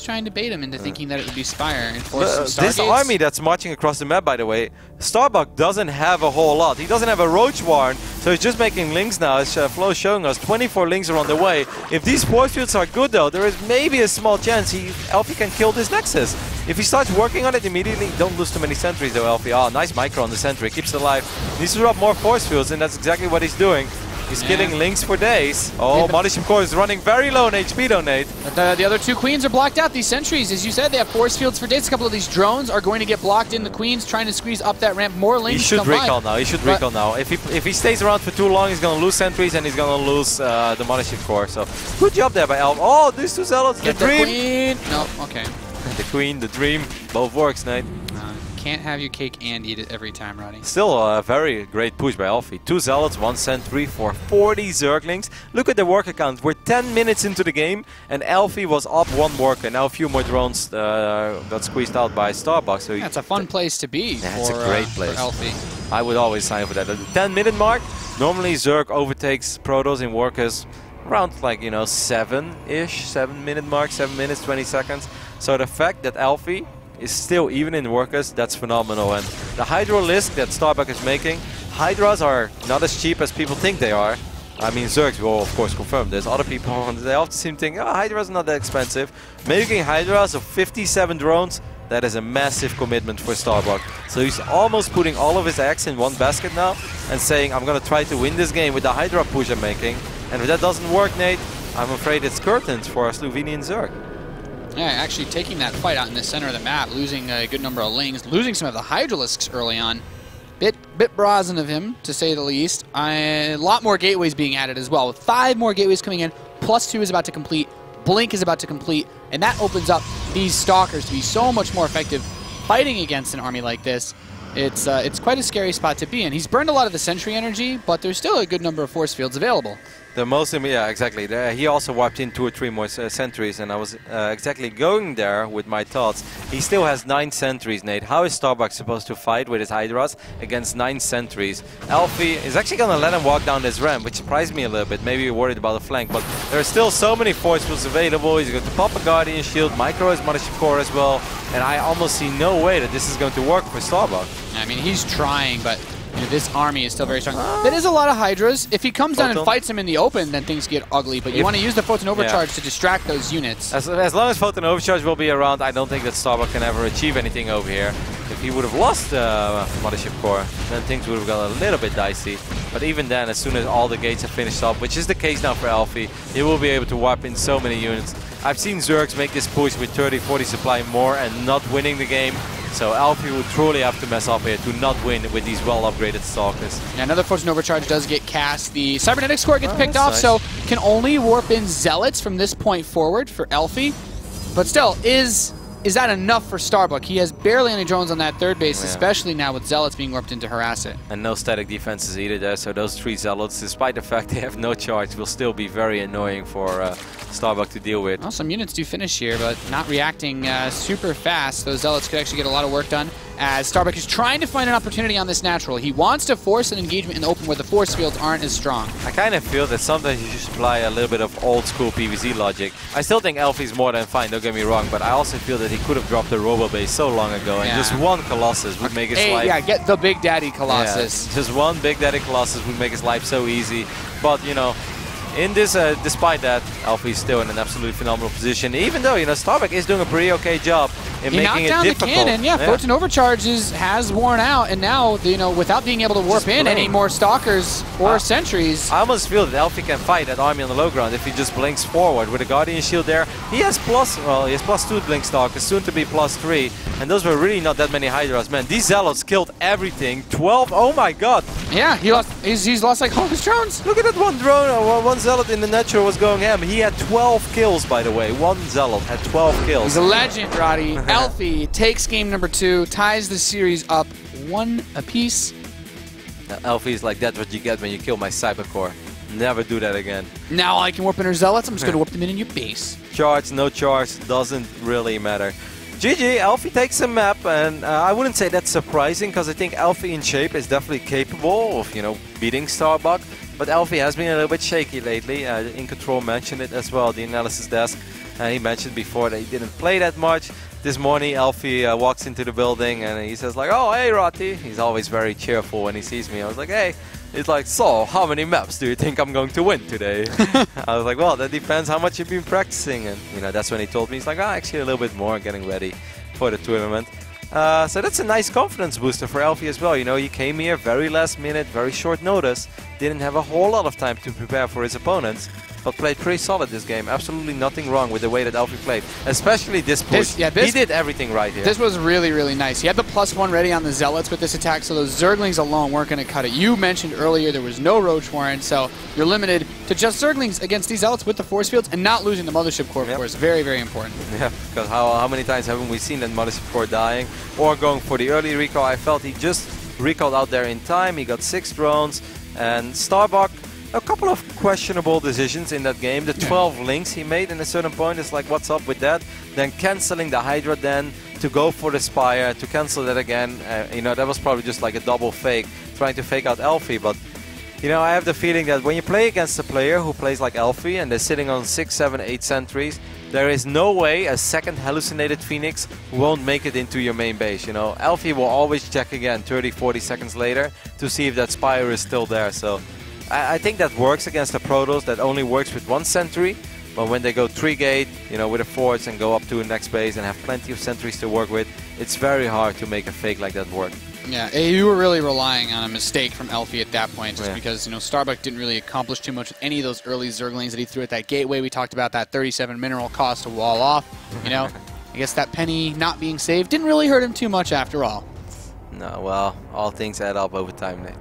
trying to bait him into thinking that it would be Spire and force some this army that's marching across the map, by the way, Starbuck doesn't have a whole lot. He doesn't have a Roach Warren, so he's just making links now. As Flo is showing us, 24 links are on the way. If these force fields are good, though, there is maybe a small chance ELFI can kill this Nexus. If he starts working on it immediately, don't lose too many sentries, though, ELFI. Oh, nice micro on the sentry, keeps it alive. Needs to drop more force fields, and that's exactly what he's doing. He's killing links for days. Oh, Mothership Core is running very low on HP, though, Nate. The other 2 queens are blocked out. These sentries, as you said, they have force fields for days. A couple of these drones are going to get blocked in. The queens trying to squeeze up that ramp. More links. He should recall now. He should recall now. If he stays around for too long, he's going to lose sentries and he's going to lose the Mothership Core. So good job there by ELF. Oh, these 2 zealots. The dream. Queen. No, okay. The queen, the dream, both works, Nate. Can't have your cake and eat it every time, Roddy. Still a very great push by ELFI. 2 zealots, 1 sentry for 40 Zerglings. Look at the worker count. We're 10 minutes into the game, and ELFI was up 1 worker. Now a few more drones got squeezed out by Starbuck. So it's a fun place to be. It's a great place. For ELFI. I would always sign for that. At the 10-minute mark, normally Zerg overtakes Protoss in workers around, like, you know, 7-ish, 7-minute mark, 7 minutes, 20 seconds. So the fact that ELFI is still even in workers, that's phenomenal. And the Hydralisk that Starbuck is making, Hydras are not as cheap as people think they are. I mean, Zergs will of course confirm this. Other people, they often seem to think, oh, Hydras are not that expensive. Making Hydras of 57 drones, that is a massive commitment for Starbuck. So he's almost putting all of his eggs in one basket now and saying, I'm going to try to win this game with the Hydra push I'm making. And if that doesn't work, Nate, I'm afraid it's curtains for a Slovenian Zerg. Yeah, actually taking that fight out in the center of the map, losing a good number of links, losing some of the Hydralisks early on. Bit brazen of him, to say the least. A lot more gateways being added as well. 5 more gateways coming in, +2 is about to complete, Blink is about to complete, and that opens up these Stalkers to be so much more effective fighting against an army like this. It's quite a scary spot to be in. He's burned a lot of the sentry energy, but there's still a good number of force fields available. The most, yeah, exactly. He also wiped in 2 or 3 more sentries, and I was exactly going there with my thoughts. He still has 9 sentries, Nate. How is Starbuck supposed to fight with his Hydras against 9 sentries? ELFI is actually going to let him walk down this ramp, which surprised me a little bit. Maybe you're worried about the flank, but there are still so many force fields available. He's going to pop a Guardian Shield, micro his Mothership Core as well, and I almost see no way that this is going to work for Starbuck. I mean, he's trying, but this army is still very strong. That is a lot of Hydras. If he comes down and fights him in the open, then things get ugly. But you want to use the Photon Overcharge to distract those units. As long as Photon Overcharge will be around, I don't think that Starbuck can ever achieve anything over here. If he would have lost Mothership Core, then things would have got a little bit dicey. But even then, as soon as all the gates are finished up, which is the case now for ELFI, he will be able to wipe in so many units. I've seen ZERGs make this push with 30-40 supply more and not winning the game. So ELFI would truly have to mess up here to not win with these well-upgraded Stalkers. Yeah, another Photon Overcharge does get cast. The Cybernetics Core gets picked off, so can only warp in Zealots from this point forward for ELFI. But still, is that enough for Starbuck? He has barely any drones on that third base, especially now with Zealots being warped into harass it. And no static defenses either there, so those 3 Zealots, despite the fact they have no charge, will still be very annoying for Starbuck to deal with. Well, some units do finish here, but not reacting super fast. Those Zealots could actually get a lot of work done, as Starbuck is trying to find an opportunity on this natural. He wants to force an engagement in the open where the force fields aren't as strong. I kind of feel that sometimes you should apply a little bit of old-school PvZ logic. I still think ELFI is more than fine, don't get me wrong, but I also feel that he could have dropped the Robo base so long ago, and just one Colossus would make his life... Yeah, get the Big Daddy Colossus. Yeah, just one Big Daddy Colossus would make his life so easy. But, you know, in this, despite that, ELFI is still in an absolutely phenomenal position. Even though, you know, Starbuck is doing a pretty okay job in making it difficult. He knocked down the cannon, yeah. Photon Overcharge has worn out, and now, you know, without being able to warp in any more Stalkers or Sentries. I almost feel that ELFI can fight that army on the low ground if he just blinks forward with a Guardian Shield there. He has +2 Blink Stalkers, soon to be +3, and those were really not that many Hydras. Man, these Zealots killed everything. 12, oh my god. Yeah, he's lost like all his drones. Look at that one drone, one Zealot in the natural was going ham. He had 12 kills, by the way. One Zealot had 12 kills. He's a legend, Roddy. ELFI takes game number 2, ties the series up 1 apiece. ELFI is like, that's what you get when you kill my Cyber Core. Never do that again. Now I can warp in her Zealots. I'm just going to warp them in your base. Charge, no charge, doesn't really matter. GG, ELFI takes a map, and I wouldn't say that's surprising, because I think ELFI in shape is definitely capable of, you know, beating Starbuck. But ELFI has been a little bit shaky lately. In Control mentioned it as well, the analysis desk. And he mentioned before that he didn't play that much. This morning, ELFI walks into the building and he says like, "Oh, hey, Roti." He's always very cheerful when he sees me. I was like, "Hey." He's like, "So, how many maps do you think I'm going to win today?" I was like, "Well, that depends how much you've been practicing." And, you know, that's when he told me, he's like, "Oh, actually a little bit more, getting ready for the tournament." So that's a nice confidence booster for ELFI as well. You know, he came here very last minute, very short notice. Didn't have a whole lot of time to prepare for his opponents, but played pretty solid this game. Absolutely nothing wrong with the way that ELFI played, especially this push. He did everything right here. This was really, really nice. He had the +1 ready on the Zealots with this attack, so those Zerglings alone weren't going to cut it. You mentioned earlier there was no Roach Warren, so you're limited to just Zerglings against these Zealots with the force fields and not losing the Mothership Core, of course. Very, very important. Yeah, because how many times haven't we seen that Mothership Core dying or going for the early recall? I felt he just recalled out there in time. He got 6 drones, and Starbuck, a couple of questionable decisions in that game. The 12 links he made in a certain point is like, what's up with that? Then cancelling the Hydra then to go for the Spire, to cancel that again. You know, that was probably just like a double fake, trying to fake out ELFI. But, you know, I have the feeling that when you play against a player who plays like ELFI and they're sitting on 6, 7, 8 sentries, there is no way a second hallucinated Phoenix won't make it into your main base. You know, ELFI will always check again 30, 40 seconds later to see if that Spire is still there. So I think that works against the Protoss. That only works with 1 sentry. But when they go 3 gate, you know, with a force and go up to the next base and have plenty of sentries to work with, it's very hard to make a fake like that work. Yeah, you were really relying on a mistake from ELFI at that point, just because, you know, Starbuck didn't really accomplish too much with any of those early Zerglings that he threw at that gateway. We talked about that 37 mineral cost to wall off. You know, I guess that penny not being saved didn't really hurt him too much after all. No, well, all things add up over time, Nate.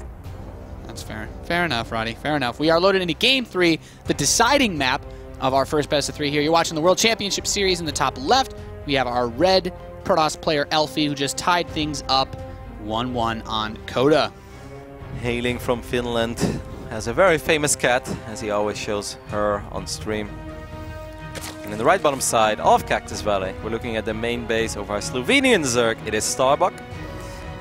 That's fair. Fair enough, Roddy. Fair enough. We are loaded into Game 3, the deciding map of our first best of 3 here. You're watching the World Championship Series in the top left. We have our red Protoss player ELFI, who just tied things up 1-1 on Coda. Hailing from Finland, has a very famous cat, as he always shows her on stream. And in the right bottom side of Cactus Valley, we're looking at the main base of our Slovenian Zerg. It is Starbuck.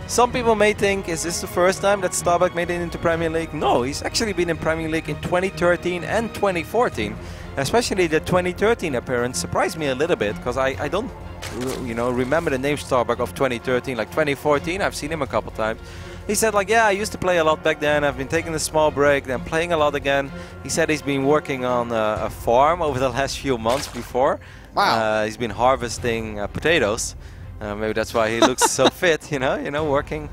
Some people may think, is this the first time that Starbuck made it into Premier League? No, he's actually been in Premier League in 2013 and 2014. Especially the 2013 appearance surprised me a little bit, because I don't remember the name Starbuck of 2013. Like 2014, I've seen him a couple times. He said, like, yeah, I used to play a lot back then. I've been taking a small break, then playing a lot again. He said he's been working on a farm over the last few months before. Wow. He's been harvesting potatoes. Maybe that's why he looks so fit, working,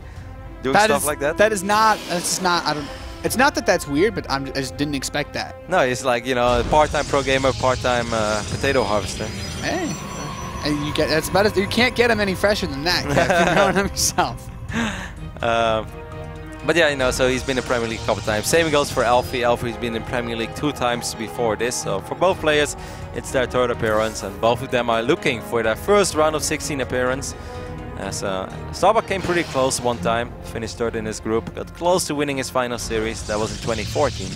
doing stuff like that. That is not, it's not that that's weird, but I just didn't expect that. No, he's like, a part-time pro gamer, part-time potato harvester. Hey. And that's about it. You can't get him any fresher than that. Kev, growing him yourself. But yeah, so he's been in Premier League a couple times. Same goes for ELFI. ELFI's been in Premier League 2 times before this. So for both players, it's their 3rd appearance, and both of them are looking for their first round of 16 appearance. As Starbuck came pretty close one time, finished 3rd in his group, got close to winning his final series. That was in 2014.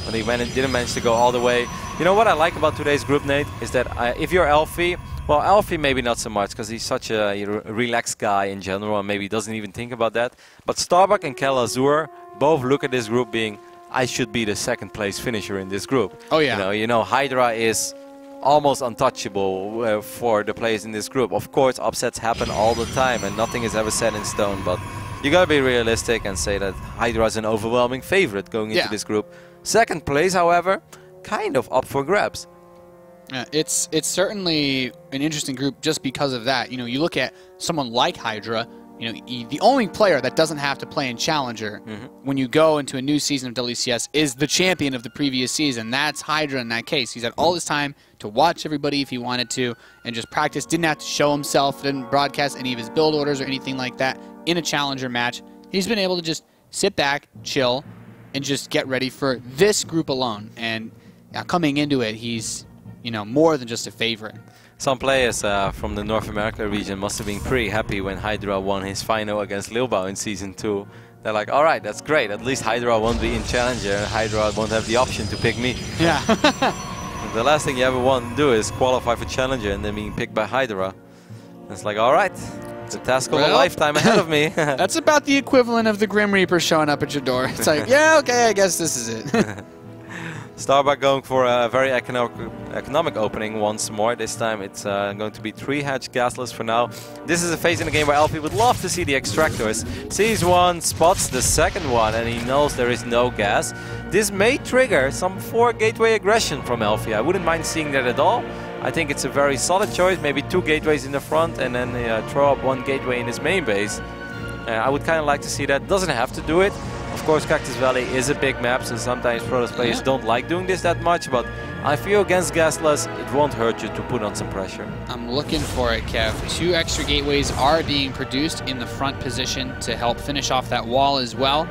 But he didn't manage to go all the way. You know what I like about today's group, Nate, is that if you're ELFI, well, ELFI maybe not so much, because he's such a relaxed guy in general and maybe doesn't even think about that. But Starbuck and KELAZHUR both look at this group being, I should be the 2nd place finisher in this group. Oh yeah. Hydra is almost untouchable for the players in this group. Of course, upsets happen all the time and nothing is ever set in stone, but you gotta be realistic and say that Hydra is an overwhelming favorite going into this group. 2nd place, however, kind of up for grabs. It's certainly an interesting group just because of that. You look at someone like Hydra, the only player that doesn't have to play in Challenger when you go into a new season of WCS is the champion of the previous season. That's Hydra in that case. He's had all this time to watch everybody if he wanted to and just practice. Didn't have to show himself, didn't broadcast any of his build orders or anything like that in a Challenger match. He's been able to just sit back, chill, and just get ready for this group alone. And coming into it, he's more than just a favorite. Some players from the North America region must have been pretty happy when Hydra won his final against Lilbao in Season 2. They're like, all right, that's great. At least Hydra won't be in Challenger, and Hydra won't have the option to pick me. Yeah. The last thing you ever want to do is qualify for Challenger and then being picked by Hydra. It's like, all right, it's a task of a lifetime ahead of me. That's about the equivalent of the Grim Reaper showing up at your door. It's like, yeah, okay, I guess this is it. Starbuck going for a very economic opening once more. This time it's going to be 3 hatch gasless for now. This is a phase in the game where ELFI would love to see the extractors. Sees one, spots the 2nd one, and he knows there is no gas. This may trigger some 4 gateway aggression from ELFI. I wouldn't mind seeing that at all. I think it's a very solid choice. Maybe 2 gateways in the front and then throw up 1 gateway in his main base. I would kind of like to see that. Doesn't have to do it. Of course, Cactus Valley is a big map, so sometimes PROTOSS players don't like doing this that much, but I feel against gasless, it won't hurt you to put on some pressure. I'm looking for it, Kev. 2 extra gateways are being produced in the front position to help finish off that wall as well.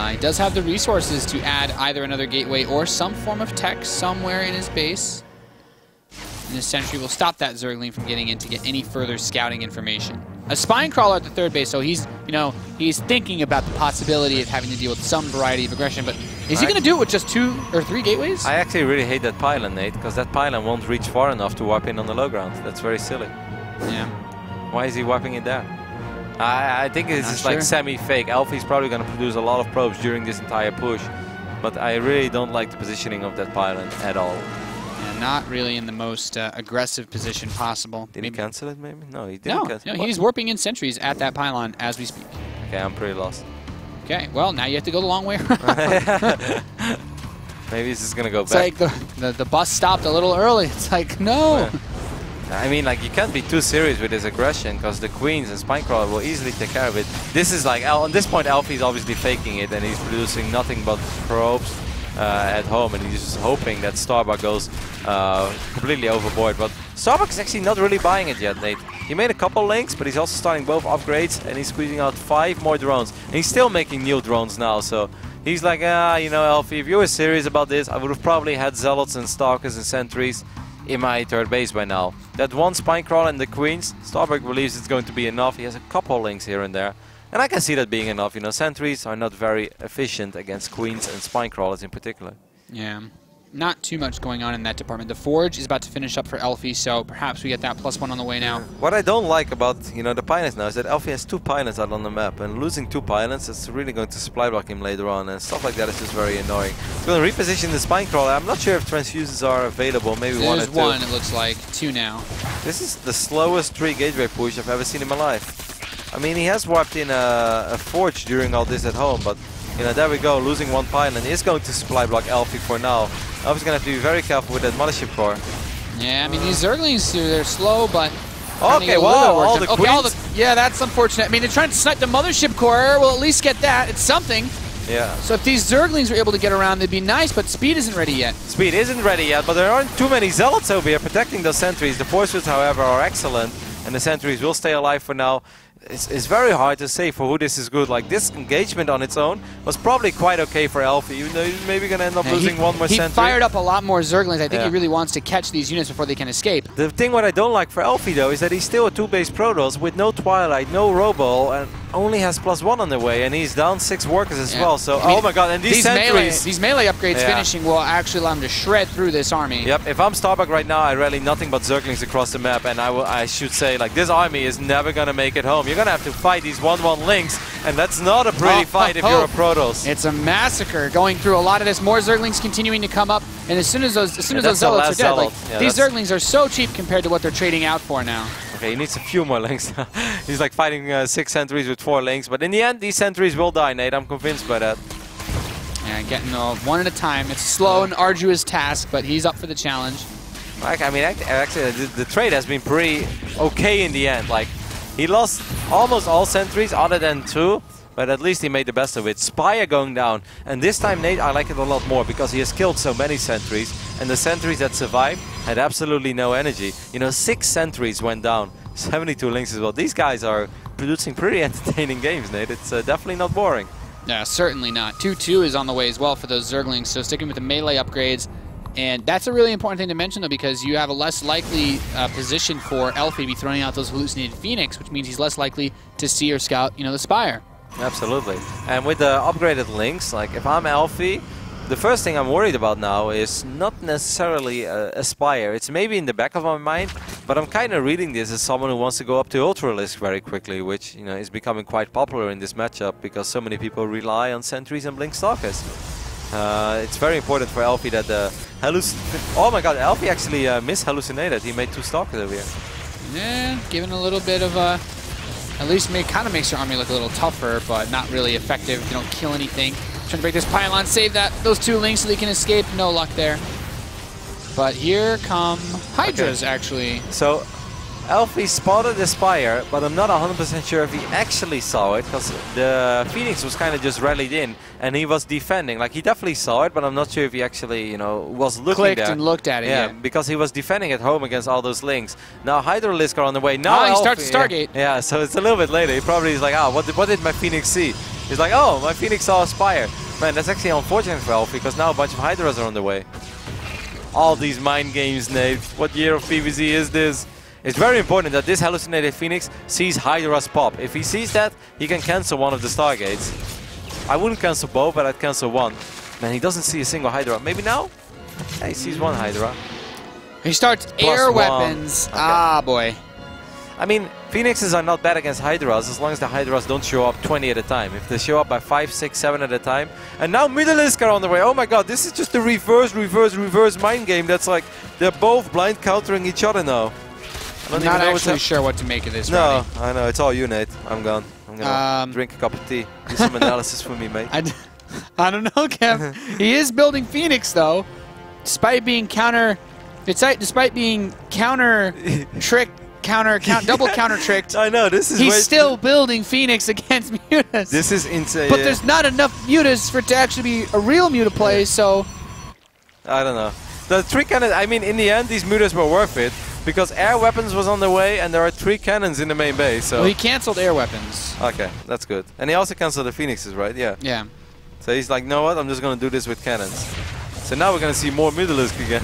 He does have the resources to add either another gateway or some form of tech somewhere in his base. And this sentry will stop that Zergling from getting in to get any further scouting information. A spine crawler at the 3rd base, so he's, he's thinking about the possibility of having to deal with some variety of aggression, but is he going to do it with just 2 or 3 gateways? I actually really hate that pylon, Nate, because that pylon won't reach far enough to wipe in on the low ground. That's very silly. Yeah. Why is he wiping it there? I think it's just like semi-fake. ELFI's probably going to produce a lot of probes during this entire push, but I really don't like the positioning of that pylon at all. Not really in the most aggressive position possible. Did he cancel it, maybe? No, he didn't cancel it. No, he's warping in sentries at that pylon as we speak. Okay, I'm pretty lost. Okay, well, now you have to go the long way around. Maybe this is going to go back. It's like the bus stopped a little early. It's like, no. I mean, like, you can't be too serious with his aggression, because the Queens and Spinecrawler will easily take care of it. This is like, on this point, ELFI is obviously faking it, and he's producing nothing but probes at home, and he's just hoping that Starbuck goes completely overboard. But Starbuck is actually not really buying it yet, Nate. He made a couple links, but he's also starting both upgrades, and he's squeezing out 5 more drones. And he's still making new drones now, so he's like, ELFI, if you were serious about this, I would have probably had Zealots and Stalkers and Sentries in my 3rd base by now. That 1 Spinecrawler and the Queens, Starbuck believes it's going to be enough. He has a couple links here and there. And I can see that being enough. You know, sentries are not very efficient against queens and spine crawlers in particular. Yeah. Not too much going on in that department. The Forge is about to finish up for ELFI, so perhaps we get that +1 on the way now. What I don't like about, you know, the pilots now is that ELFI has 2 pilots out on the map, and losing 2 pilots is really going to supply block him later on, and stuff like that is just very annoying. We're going to reposition the spine crawler. I'm not sure if transfuses are available, maybe There's 1 or 2. 1, it looks like. 2 now. This is the slowest 3 gateway push I've ever seen in my life. I mean, he has wiped in a Forge during all this at home, but you know, there we go, losing 1 pylon is going to supply block ELFI for now. ELFI's going to have to be very careful with that mothership core. Yeah, I mean, these Zerglings, they're slow, but... Okay, wow, all the queens? Yeah, that's unfortunate. I mean, they're trying to snipe the mothership core. We'll at least get that. It's something. Yeah. So if these Zerglings are able to get around, they'd be nice, but speed isn't ready yet. Speed isn't ready yet, but there aren't too many zealots over here protecting those sentries. The forces, however, are excellent, and the sentries will stay alive for now. It's very hard to say for who this is good. Like, this engagement on its own was probably quite okay for ELFI, even though he's maybe going to end up losing 1 more sentry. He fired up a lot more Zerglings. I think he really wants to catch these units before they can escape. The thing what I don't like for ELFI, though, is that he's still a 2-base Protoss with no Twilight, no Robo, and only has +1 on the way, and he's down 6 workers as well. So, I mean, oh my god, and these sentries... These melee upgrades finishing will actually allow him to shred through this army. Yep, if I'm Starbuck right now, I rally nothing but Zerglings across the map, and I should say, like, this army is never going to make it home. You're going to have to fight these 1-1 links, and that's not a pretty fight if you're a Protoss. It's a massacre going through a lot of this. More Zerglings continuing to come up, and as soon as those Zealots are dead, like, these Zerglings are so cheap compared to what they're trading out for now. Okay, he needs a few more links. He's like fighting 6 sentries with 4 links, but in the end, these sentries will die, Nate. I'm convinced by that. Yeah, getting one at a time. It's a slow and arduous task, but he's up for the challenge. I mean, actually, the trade has been pretty okay in the end. Like, he lost almost all sentries other than 2, but at least he made the best of it. Spire going down, and this time, Nate, I like it a lot more because he has killed so many sentries, and the sentries that survived had absolutely no energy. You know, 6 sentries went down, 72 links as well. These guys are producing pretty entertaining games, Nate. It's definitely not boring. Yeah, certainly not. 2-2 is on the way as well for those Zerglings, so sticking with the melee upgrades. And that's a really important thing to mention, though, because you have a less likely position for ELFI to be throwing out those hallucinated Phoenix, which means he's less likely to see or scout, you know, the Spire. Absolutely. And with the upgraded links, like, if I'm ELFI, the first thing I'm worried about now is not necessarily a Spire. It's maybe in the back of my mind, but I'm kind of reading this as someone who wants to go up to Ultralisk very quickly, which, you know, is becoming quite popular in this matchup because so many people rely on sentries and blink stalkers. It's very important for ELFI that the oh my god, ELFI actually mishallucinated. He made 2 stalkers over here. Yeah, giving a little bit of a... At least kind of makes your army look a little tougher, but not really effective. They don't kill anything. Trying to break this pylon, save those 2 links so they can escape. No luck there. But here come Hydras, actually. So, ELFI spotted the Spire, but I'm not 100% sure if he actually saw it, because the Phoenix was kind of just rallied in, and he was defending. Like, he definitely saw it, but I'm not sure if he actually, you know, was looking Clicked there. and looked at it, yeah. Because he was defending at home against all those links. Now Hydralisk are on the way. Now he starts Stargate. Yeah, so it's a little bit later. He probably is like, what did my Phoenix see? He's like, oh, my Phoenix saw a Spire. Man, that's actually unfortunate for ELFI, because now a bunch of Hydras are on the way. All these mind games, Nate. What year of PvZ is this? It's very important that this hallucinated Phoenix sees Hydra's pop. If he sees that, he can cancel one of the Stargates. I wouldn't cancel both, but I'd cancel one. Man, he doesn't see a single Hydra. Maybe now? Yeah, he sees one Hydra. He starts air weapons. Okay. Ah, boy. I mean, Phoenixes are not bad against Hydras as long as the Hydras don't show up 20 at a time. If they show up by 5, 6, 7 at a time. And now Midalisk are on the way. Oh my god, this is just a reverse mind game. That's like, they're both blind countering each other now. I'm not actually sure what to make of this. No, I know. It's all you, Nate. I'm gone. I'm gonna drink a cup of tea. Do some analysis for me, mate. I don't know, Kev. He is building Phoenix, though. Despite being despite being counter-tricked, double counter-tricked. I know, this is he's still building Phoenix against Mutas. This is insane. But there's not enough Mutas for it to actually be a real Muta play, so... I don't know. The 3 cannons, I mean, in the end, these Mutas were worth it. Because air weapons was on the way, and there are 3 cannons in the main base. So well, he cancelled air weapons. Okay, that's good. And he also cancelled the Phoenixes, right? Yeah. Yeah. So he's like, you know what? I'm just going to do this with cannons. So now we're going to see more Midalisk again.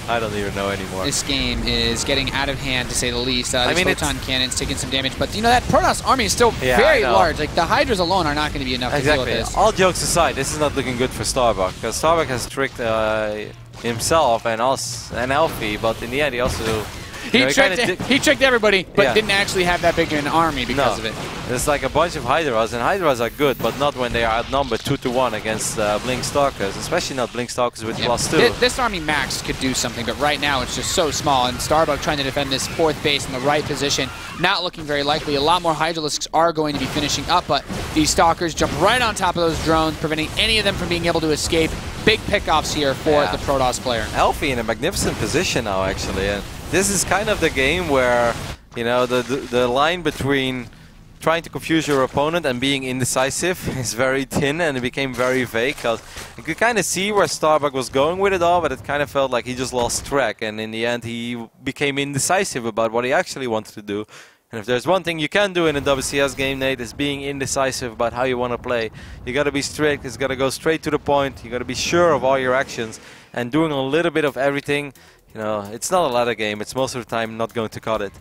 I don't even know anymore. This game is getting out of hand, to say the least. I These mean, photon cannons taking some damage, but you know that Protoss army is still very large. Like the Hydras alone are not going to be enough to deal with this. All jokes aside, this is not looking good for Starbuck, because Starbuck has tricked himself and us and ELFI, but in the end he also... He tricked everybody, but didn't actually have that big an army because of it. There's like a bunch of Hydras, and Hydras are good, but not when they are outnumbered 2-to-1 against Blink Stalkers, especially not Blink Stalkers with +2. This army max could do something, but right now it's just so small, and Starbuck trying to defend this 4th base in the right position, not looking very likely. A lot more Hydralisks are going to be finishing up, but these Stalkers jump right on top of those drones, preventing any of them from being able to escape. Big pickoffs here for the Protoss player. ELFI in a magnificent position now, actually. And this is kind of the game where, you know, the line between trying to confuse your opponent and being indecisive is very thin, and it became very vague. Cause you could kind of see where Starbuck was going with it all, but it kind of felt like he just lost track, and in the end he became indecisive about what he actually wanted to do. And if there's one thing you can do in a WCS game, Nate, is being indecisive about how you want to play. You got to be strict. It's got to go straight to the point. You got to be sure of all your actions, and doing a little bit of everything. You know, it's not a ladder game. It's most of the time not going to cut it.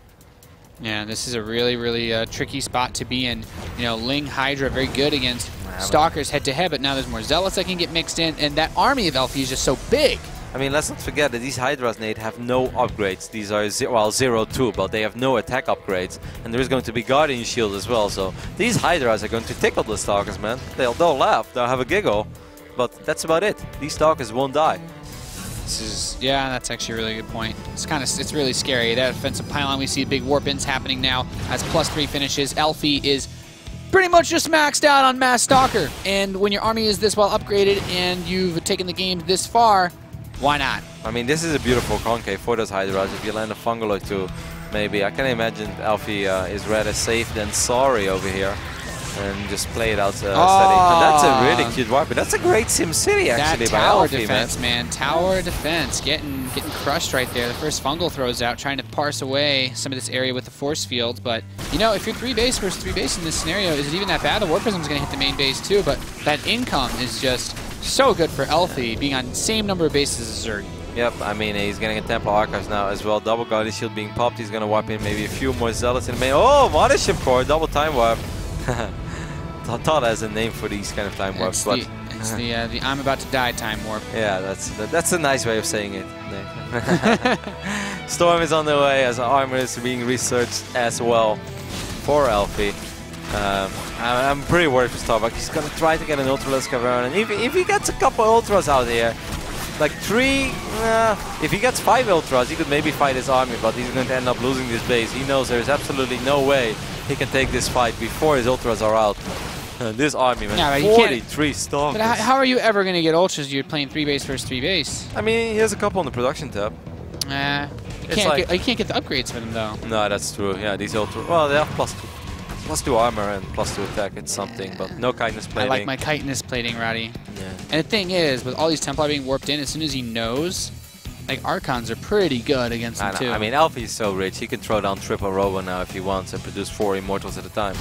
Yeah, this is a really, really tricky spot to be in. You know, Ling Hydra very good against Stalkers head-to-head, but now there's more Zealots that can get mixed in, and that army of ELFI is just so big. I mean, let's not forget that these Hydras, Nate, have no upgrades. These are 0-2, but they have no attack upgrades. And there is going to be Guardian Shield as well, so these Hydras are going to tickle the Stalkers, man. They'll laugh, they'll have a giggle, but that's about it. These Stalkers won't die. This is, yeah, that's actually a really good point. It's really scary. That offensive pylon, we see big warp-ins happening now as +3 finishes. ELFI is pretty much just maxed out on Mass Stalker. And when your army is this well upgraded and you've taken the game this far, why not? I mean, this is a beautiful concave for those Hydras. If you land a fungal or two, maybe. I can imagine ELFI is rather safe than sorry over here. And just play it out steady. And that's a really cute warp. But that's a great SimCity actually by tower ELFI, defense, man. Tower defense getting crushed right there. The first fungal throws out, trying to parse away some of this area with the force field. But you know, if you're 3 base versus 3 base in this scenario, is it even that bad? The Warp Prism's going to hit the main base too, but that income is just so good for ELFI, being on the same number of bases as ZERG. Yep, I mean, he's getting a Temple Archives now as well. Double Guardian Shield being popped. He's going to warp in maybe a few more Zealots in the main. Oh, Mothership Core, double time warp. Thought has a name for these kind of time warps, but it's the I'm about to die time warp. Yeah, that's a nice way of saying it. Storm is on the way as armor is being researched as well for ELFI. I'm pretty worried for Starbuck. He's gonna try to get an Ultralisk Cavern, and if he gets a couple Ultras out here, like 3, if he gets 5 Ultras, he could maybe fight his army, but he's going to end up losing this base. He knows there's absolutely no way he can take this fight before his Ultras are out. This army, man, 43 Stalkers. But how are you ever going to get Ultras? You're playing 3 base versus 3 base. I mean, he has a couple on the production tab. You can't get the upgrades for them, though. No, that's true. Yeah, these Ultras, well, they have +2 armor and +2 attack. It's something, but no chitinous plating. I like my chitinous plating, Roddy. Yeah. And the thing is, with all these Templar being warped in, as soon as he knows, like, Archons are pretty good against them, too. I mean, ELFI is so rich. He can throw down triple Robo now if he wants and produce 4 Immortals at a time.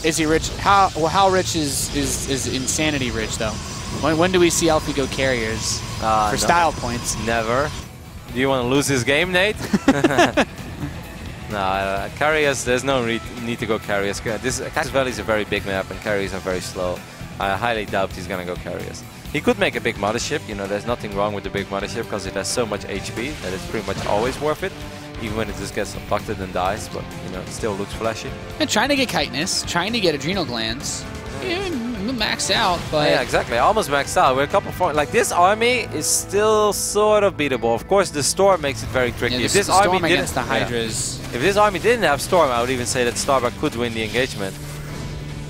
Is he rich? How rich is insanity rich, though? When do we see ELFI go carriers for style points? Never. Do you want to lose this game, Nate? No, carriers, there's no need to go carriers. Casus Valley is a very big map and carriers are very slow. I highly doubt he's going to go carriers. He could make a big mothership, you know, there's nothing wrong with the big mothership because it has so much HP that it's pretty much always worth it, even when it just gets abducted and dies, but, you know, it still looks flashy. And trying to get chitinous, trying to get adrenal glands. Yeah, max out, but... Yeah, exactly, almost maxed out. We're a couple of... Like, this army is still sort of beatable. Of course, the Storm makes it very tricky. Yeah, if this army army against the Hydras... Yeah. If this army didn't have Storm, I would even say that Starbuck could win the engagement.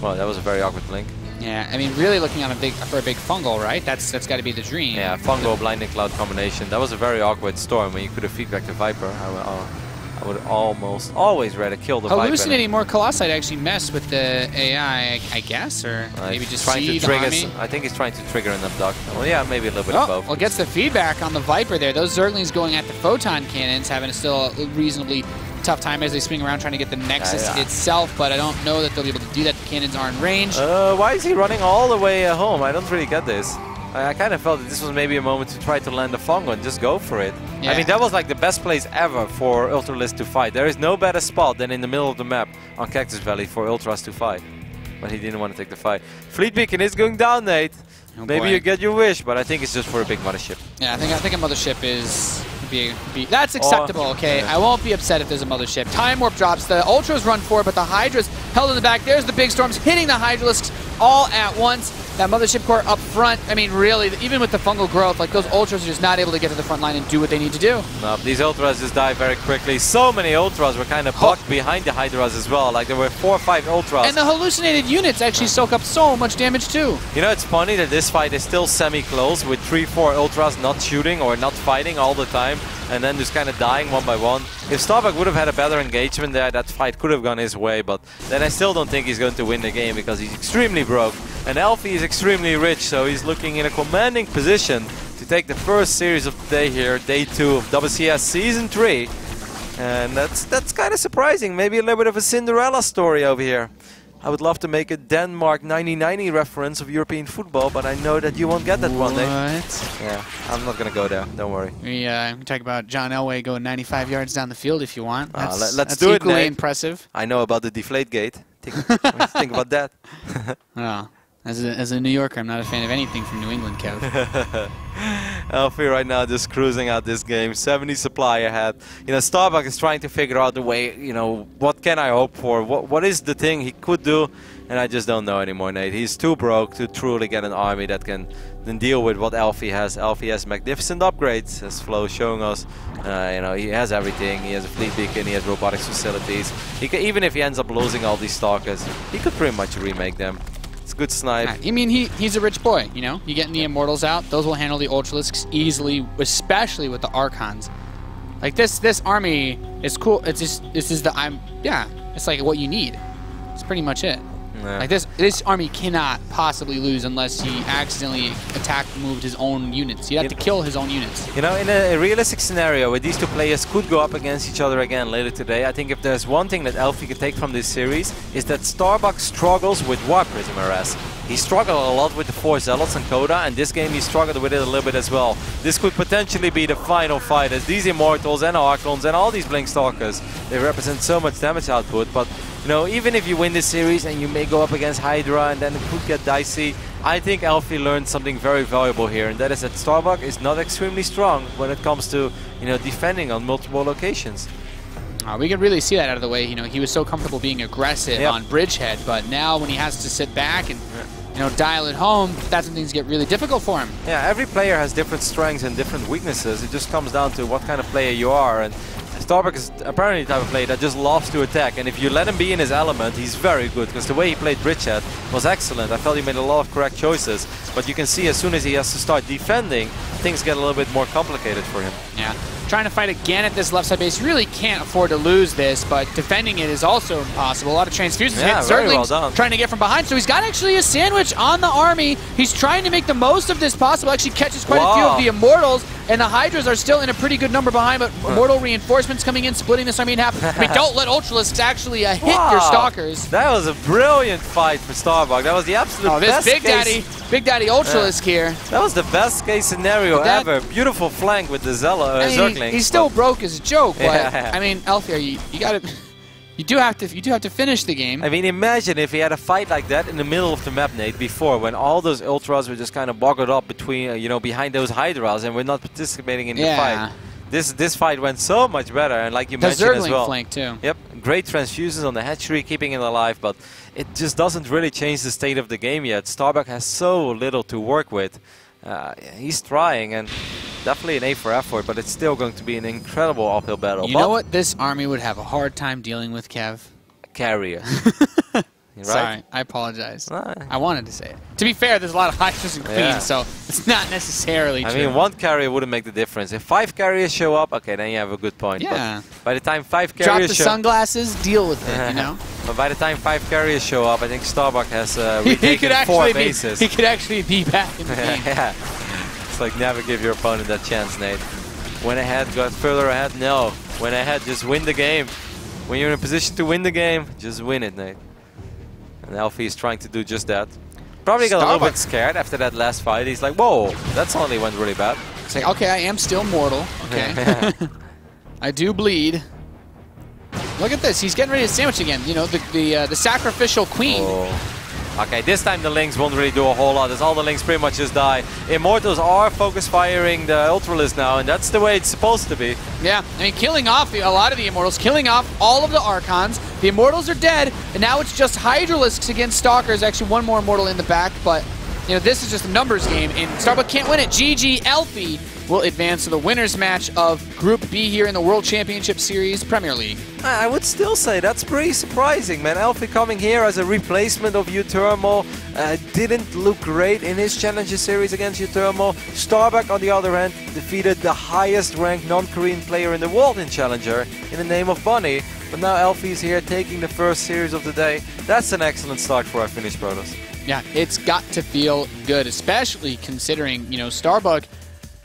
Well, that was a very awkward link. Yeah, I mean, really looking on for a big fungal, right? That's got to be the dream. Yeah, fungal blinding cloud combination. That was a very awkward Storm when you could have feedbacked the Viper. I would almost always rather kill the Viper. Hallucinating more Colossi to actually mess with the AI, I guess, or maybe just see the army. I think he's trying to trigger an abduct. Well, yeah, maybe a little bit of both. Well, gets the feedback on the Viper there. Those Zerglings going at the photon cannons, having still a reasonably tough time as they swing around trying to get the Nexus itself, but I don't know that they'll be able to do that. The cannons are in range. Why is he running all the way home? I don't really get this. I kind of felt that this was maybe a moment to try to land a Fungo and just go for it. Yeah. I mean, that was like the best place ever for Ultralisk to fight. There is no better spot than in the middle of the map on Cactus Valley for Ultras to fight. But he didn't want to take the fight. Fleet Beacon is going down, Nate. Oh Maybe boy. you get your wish, but I think it's just for a big mothership. Yeah, I think a mothership is that's acceptable. Okay, yeah. I won't be upset if there's a mothership. Time warp drops. The Ultras run forward, but the Hydra's held in the back. There's the big storms hitting the Hydralisks all at once. That mothership core up front. I mean, really, even with the fungal growth, like those Ultras are just not able to get to the front line and do what they need to do. No, these Ultras just die very quickly. So many Ultras were kind of blocked behind the Hydras as well. Like there were 4 or 5 Ultras. And the hallucinated units actually soak up so much damage too. You know, it's funny that this fight is still semi-close with 3-4 Ultras not shooting or not fighting all the time and then just kind of dying one by one. If Starbuck would have had a better engagement there, that fight could have gone his way, but then I still don't think he's going to win the game because he's extremely broke. And ELFI is extremely rich, so he's looking in a commanding position to take the first series of the day here, day 2 of WCS Season 3. And that's kind of surprising. Maybe a little bit of a Cinderella story over here. I would love to make a Denmark 1990 reference of European football, but I know that you won't get that one day. What? Yeah, I'm not going to go there. Don't worry. We talk about John Elway going 95 yards down the field if you want. Let's do it, equally Nate. impressive. I know about the deflate gate. Think about that. Oh, as a New Yorker, I'm not a fan of anything from New England, Kev. ELFI right now just cruising out this game, 70 supply ahead. You know, Starbuck is trying to figure out the way, you know, what can I hope for? What is the thing he could do? And I just don't know anymore, Nate. He's too broke to truly get an army that can then deal with what ELFI has. ELFI has magnificent upgrades, as Flo is showing us. You know, he has everything. He has a fleet beacon, he has robotics facilities. He can, even if he ends up losing all these stalkers, he could pretty much remake them. It's a good snipe. I mean, he's a rich boy, you know? You getting the Immortals out, those will handle the Ultralisks easily, especially with the Archons. Like, this army is cool. It's just, it's like what you need. It's pretty much it. Yeah. Like, this army cannot possibly lose unless he accidentally moved his own units. He'd have to kill his own units. You know, in a realistic scenario where these two players could go up against each other again later today, I think if there's one thing that ELFI could take from this series is that Starbuck struggles with War Prism RS. He struggled a lot with the 4 Zealots and Coda, and this game he struggled with it a little bit as well. This could potentially be the final fight, as these Immortals and Archons and all these Blink Stalkers, they represent so much damage output, but you know, even if you win this series and you may go up against Hydra and then it could get dicey, I think ELFI learned something very valuable here, and that is that Starbuck is not extremely strong when it comes to, you know, defending on multiple locations. We could really see that out of the way. You know, he was so comfortable being aggressive on Bridgehead, but now when he has to sit back and you know, dial it home, that's when things get really difficult for him. Yeah, every player has different strengths and different weaknesses. It just comes down to what kind of player you are, and Starbuck is apparently the type of player that just loves to attack, and if you let him be in his element, he's very good, because the way he played Bridgehead was excellent. I felt he made a lot of correct choices, but you can see as soon as he has to start defending, things get a little bit more complicated for him. Yeah, trying to fight again at this left side base. You really can't afford to lose this, but defending it is also impossible. A lot of transfusions hit. Very well done. Trying to get from behind, so he's got actually a sandwich on the army. He's trying to make the most of this possible. Actually catches quite a few of the Immortals, and the Hydras are still in a pretty good number behind, but Immortal reinforcements coming in, splitting this army in half. I mean, don't let Ultralisks actually hit your Stalkers. That was a brilliant fight for Starbuck. That was the absolute best Big Daddy Ultralisk here. That was the best case scenario ever. Beautiful flank with the Zerglings. He's still broke as a joke, but I mean, ELFI, you got to. You do have to finish the game. I mean, imagine if he had a fight like that in the middle of the map, Nate, before, when all those Ultras were just kind of boggled up between, you know, behind those Hydras, and we're not participating in the fight. This fight went so much better, and like you mentioned as well. Flank too. Yep, great transfusions on the hatchery, keeping it alive, but it just doesn't really change the state of the game yet. Starbuck has so little to work with. He's trying, and definitely an A for effort, but it's still going to be an incredible uphill battle. You know what this army would have a hard time dealing with, Kev? Carrier. Right? Sorry, I apologize. I wanted to say it. To be fair, there's a lot of Hydras and Queens, so it's not necessarily true. I mean, one carrier wouldn't make the difference. If 5 carriers show up, okay, then you have a good point. Yeah. But by the time 5 carriers drop the sunglasses, deal with it, you know? But by the time 5 carriers show up, I think Starbuck has retaken 4 bases. He could actually be back in the game. Yeah. It's like never give your opponent that chance, Nate. Went ahead, got further ahead, no. Went ahead, just win the game. When you're in a position to win the game, just win it, Nate. And ELFI is trying to do just that. Probably got a little Starbuck. bit scared after that last fight. He's like, whoa, that suddenly went really bad. Say, okay, I am still mortal. Okay. I do bleed. Look at this. He's getting ready to sandwich again. You know, the sacrificial queen. Oh. Okay, this time the Lings won't really do a whole lot, as all the Lings pretty much just die. Immortals are focus firing the Ultralisk now, and that's the way it's supposed to be. Yeah, I mean, killing off a lot of the Immortals, killing off all of the Archons. The Immortals are dead, and now it's just Hydralisks against Stalkers. Actually, one more Immortal in the back, but you know, this is just a numbers game, and Starbuck can't win it. GG, ELFI will advance to the winner's match of Group B here in the World Championship Series Premier League. I would still say that's pretty surprising, man. ELFI coming here as a replacement of Utermo didn't look great in his Challenger Series against Utermo. Starbuck, on the other hand, defeated the highest ranked non-Korean player in the world in Challenger in the name of Bunny. But now ELFI is here taking the first series of the day. That's an excellent start for our Finnish Protoss. Yeah, it's got to feel good, especially considering, you know, Starbuck,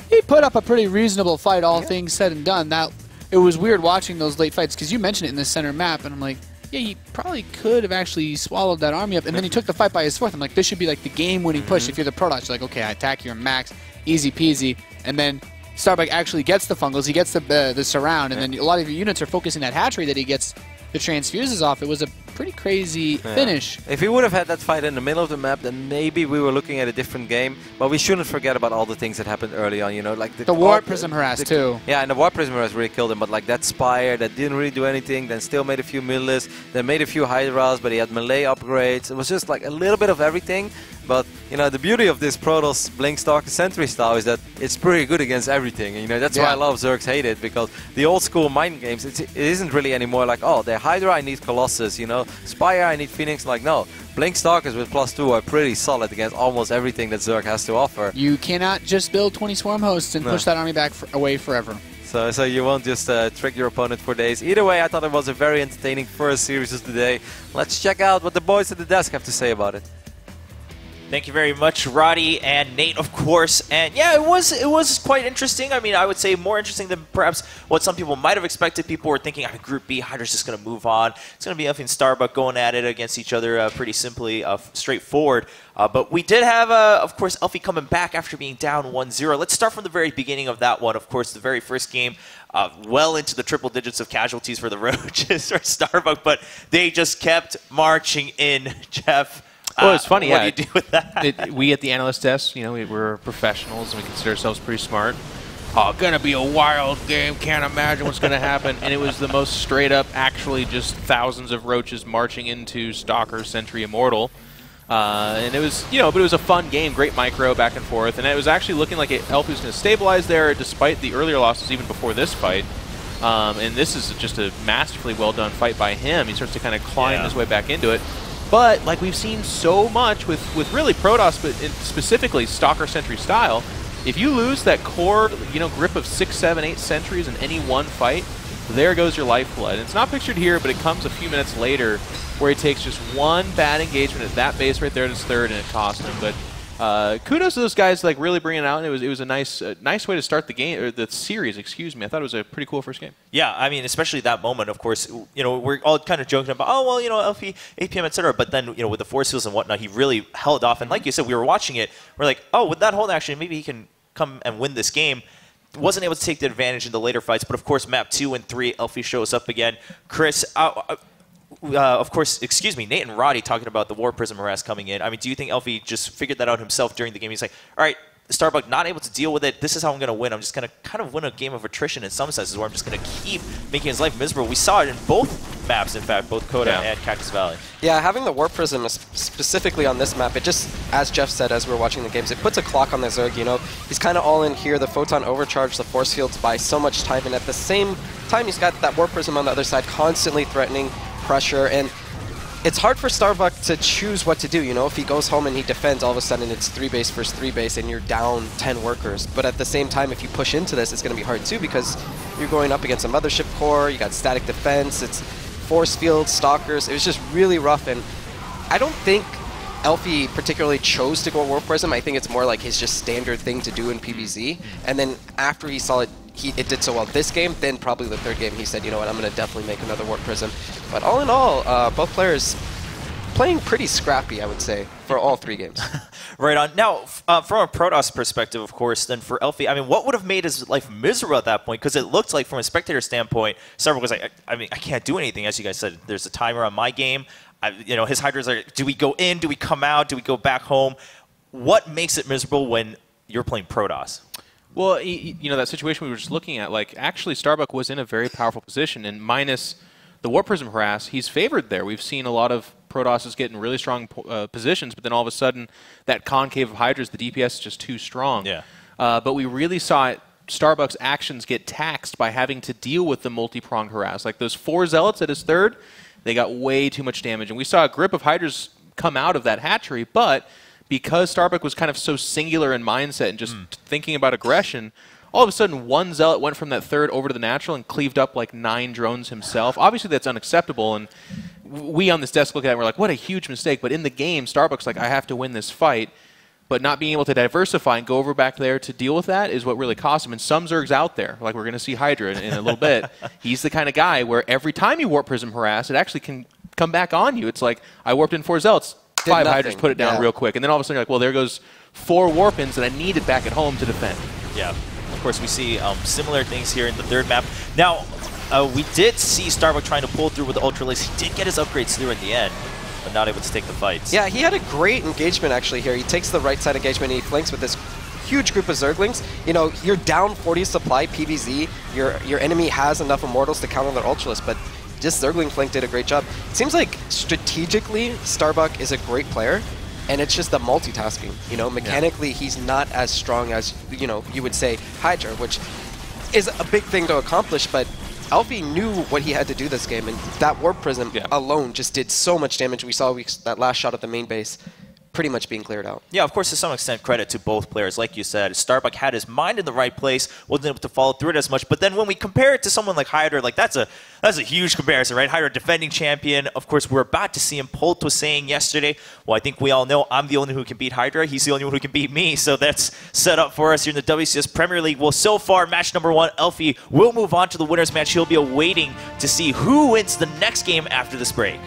he put up a pretty reasonable fight, all things said and done. That it was weird watching those late fights, because you mentioned it in the center map, and I'm like, yeah, he probably could have actually swallowed that army up, and then he took the fight by his fourth. I'm like, this should be like the game-winning push if you're the Protoss. You're like, okay, I attack your max, easy peasy, and then Starbuck actually gets the fungals, he gets the surround, and then a lot of your units are focusing that hatchery that he gets the transfuses off. It was a pretty crazy finish. If he would have had that fight in the middle of the map, then maybe we were looking at a different game. But we shouldn't forget about all the things that happened early on, you know, like the Warp Prism harass too. Yeah, and the Warp Prism harass really killed him, but like that Spire that didn't really do anything, then still made a few Milists, then made a few Hydras, but he had melee upgrades. It was just like a little bit of everything. But, you know, the beauty of this Protoss Blink Stalker Sentry style is that it's pretty good against everything. And, you know, that's why a lot of Zergs hate it, because the old school mind games, it isn't really anymore like, oh, they're Hydra, I need Colossus, you know, Spire, I need Phoenix. Like, no, Blink Stalkers with +2 are pretty solid against almost everything that Zerg has to offer. You cannot just build 20 Swarm Hosts and push that army back away forever. So you won't just trick your opponent for days. Either way, I thought it was a very entertaining first series of the day. Let's check out what the boys at the desk have to say about it. Thank you very much, Roddy and Nate, of course. And yeah, it was quite interesting. I mean, I would say more interesting than perhaps what some people might have expected. People were thinking, Group B, Hydra's just going to move on. It's going to be ELFI and Starbuck going at it against each other pretty simply, straightforward. But we did have, of course, ELFI coming back after being down 1-0. Let's start from the very beginning of that one. Of course, the very first game, well into the triple digits of casualties for the Roaches or Starbuck, but they just kept marching in, Jeff. Well, it's funny, what do you do with that? We at the analyst desk, you know, we're professionals and we consider ourselves pretty smart. Oh, gonna be a wild game, can't imagine what's gonna happen. And it was the most straight up, actually just thousands of Roaches marching into Stalker, Sentry, Immortal. And it was, you know, but it was a fun game, great micro back and forth. And it was actually looking like ELFI was gonna stabilize there despite the earlier losses even before this fight. And this is just a masterfully well done fight by him. He starts to kind of climb his way back into it. But like we've seen so much with really Protoss, but specifically Stalker Sentry style, if you lose that core, you know, grip of 6, 7, 8 sentries in any one fight, there goes your lifeblood. And it's not pictured here, but it comes a few minutes later where he takes just one bad engagement at that base right there at his third, and it cost him. But kudos to those guys, like really bringing it out. And it was a nice way to start the game, or the series. Excuse me. I thought it was a pretty cool first game. Yeah, I mean, especially that moment. Of course, you know, we're all kind of joking about, oh well, you know, ELFI, 8 p.m. etc. But then, you know, with the force fields and whatnot, he really held off. And like you said, we were watching it. We're like, oh, with that hold action, maybe he can come and win this game. Wasn't able to take the advantage in the later fights. But of course, map 2 and 3, ELFI shows up again. Chris. Of course, excuse me, Nate and Roddy talking about the War Prism harass coming in. I mean, do you think ELFI just figured that out himself during the game? He's like, all right, Starbuck not able to deal with it. This is how I'm going to win. I'm just going to kind of win a game of attrition in some senses where I'm just going to keep making his life miserable. We saw it in both maps, in fact, both Coda and Cactus Valley. Yeah, having the Warp Prism specifically on this map, it just, as Jeff said as we were watching the games, it puts a clock on the Zerg, you know. He's kind of all in here. The Photon overcharged the force fields by so much time, and at the same time, he's got that Warp Prism on the other side constantly threatening pressure, and it's hard for Starbuck to choose what to do, you know. If he goes home and he defends, all of a sudden it's 3 base versus 3 base and you're down 10 workers. But at the same time, if you push into this, it's going to be hard too, because you're going up against a mothership core, you got static defense, it's force fields, stalkers. It was just really rough, and I don't think ELFI particularly chose to go Warp Prism. I think it's more like his just standard thing to do in PvZ. And then after he saw it, it did so well this game, then probably the third game he said, you know what, I'm going to definitely make another Warp Prism. But all in all, both players playing pretty scrappy, I would say, for all 3 games. Right on. Now, from a PROTOSS perspective, of course, then for ELFI, I mean, what would have made his life miserable at that point? Because it looked like, from a spectator standpoint, Starbuck was like, I mean, I can't do anything. As you guys said, there's a timer on my game. You know, his Hydra's are, do we go in? Do we come out? Do we go back home? What makes it miserable when you're playing PROTOSS? Well, you know, that situation we were just looking at, like, actually Starbuck was in a very powerful position, and minus the Warp Prism harass, he's favored there. We've seen a lot of PROTOSSes get in really strong positions, but then all of a sudden, that concave of Hydras, the DPS is just too strong. Yeah. But we really saw Starbuck's actions get taxed by having to deal with the multi-pronged harass. Like those 4 Zealots at his third, they got way too much damage. And we saw a grip of Hydras come out of that hatchery, but because Starbuck was kind of so singular in mindset and just thinking about aggression, all of a sudden 1 Zealot went from that third over to the natural and cleaved up like 9 drones himself. Obviously that's unacceptable, and we on this desk look at it and we're like, what a huge mistake. But in the game, Starbuck's like, I have to win this fight. But not being able to diversify and go over back there to deal with that is what really cost him. And some Zergs out there, like we're going to see Hydra in a little bit, he's the kind of guy where every time you Warp Prism harass, it actually can come back on you. It's like, I warped in 4 Zealots, 5 Hydras, put it down real quick. And then all of a sudden you're like, well, there goes 4 Warp-ins that I needed back at home to defend. Yeah. Of course, we see similar things here in the third map. Now, we did see Starbuck trying to pull through with the Ultralisk. He did get his upgrades through in the end, but not able to take the fights. Yeah, he had a great engagement actually here. He takes the right side engagement and he flanks with this huge group of Zerglings. You know, you're down 40 supply PvZ. Your enemy has enough Immortals to counter their Ultralisk, but just Zergling flank did a great job. It seems like strategically, Starbuck is a great player, and it's just the multitasking. You know, mechanically, he's not as strong as, you know, you would say Hydra, which is a big thing to accomplish, but ELFI knew what he had to do this game, and that Warp Prism alone just did so much damage. We saw that last shot at the main base pretty much being cleared out. Yeah, of course, to some extent, credit to both players. Like you said, Starbuck had his mind in the right place, wasn't able to follow through it as much. But then when we compare it to someone like Hydra, like that's a huge comparison, right? Hydra, defending champion. Of course, we're about to see him. Polt was saying yesterday, well, I think we all know I'm the only one who can beat Hydra. He's the only one who can beat me. So that's set up for us here in the WCS Premier League. Well, so far, match number 1, ELFI will move on to the winner's match. He'll be awaiting to see who wins the next game after this break.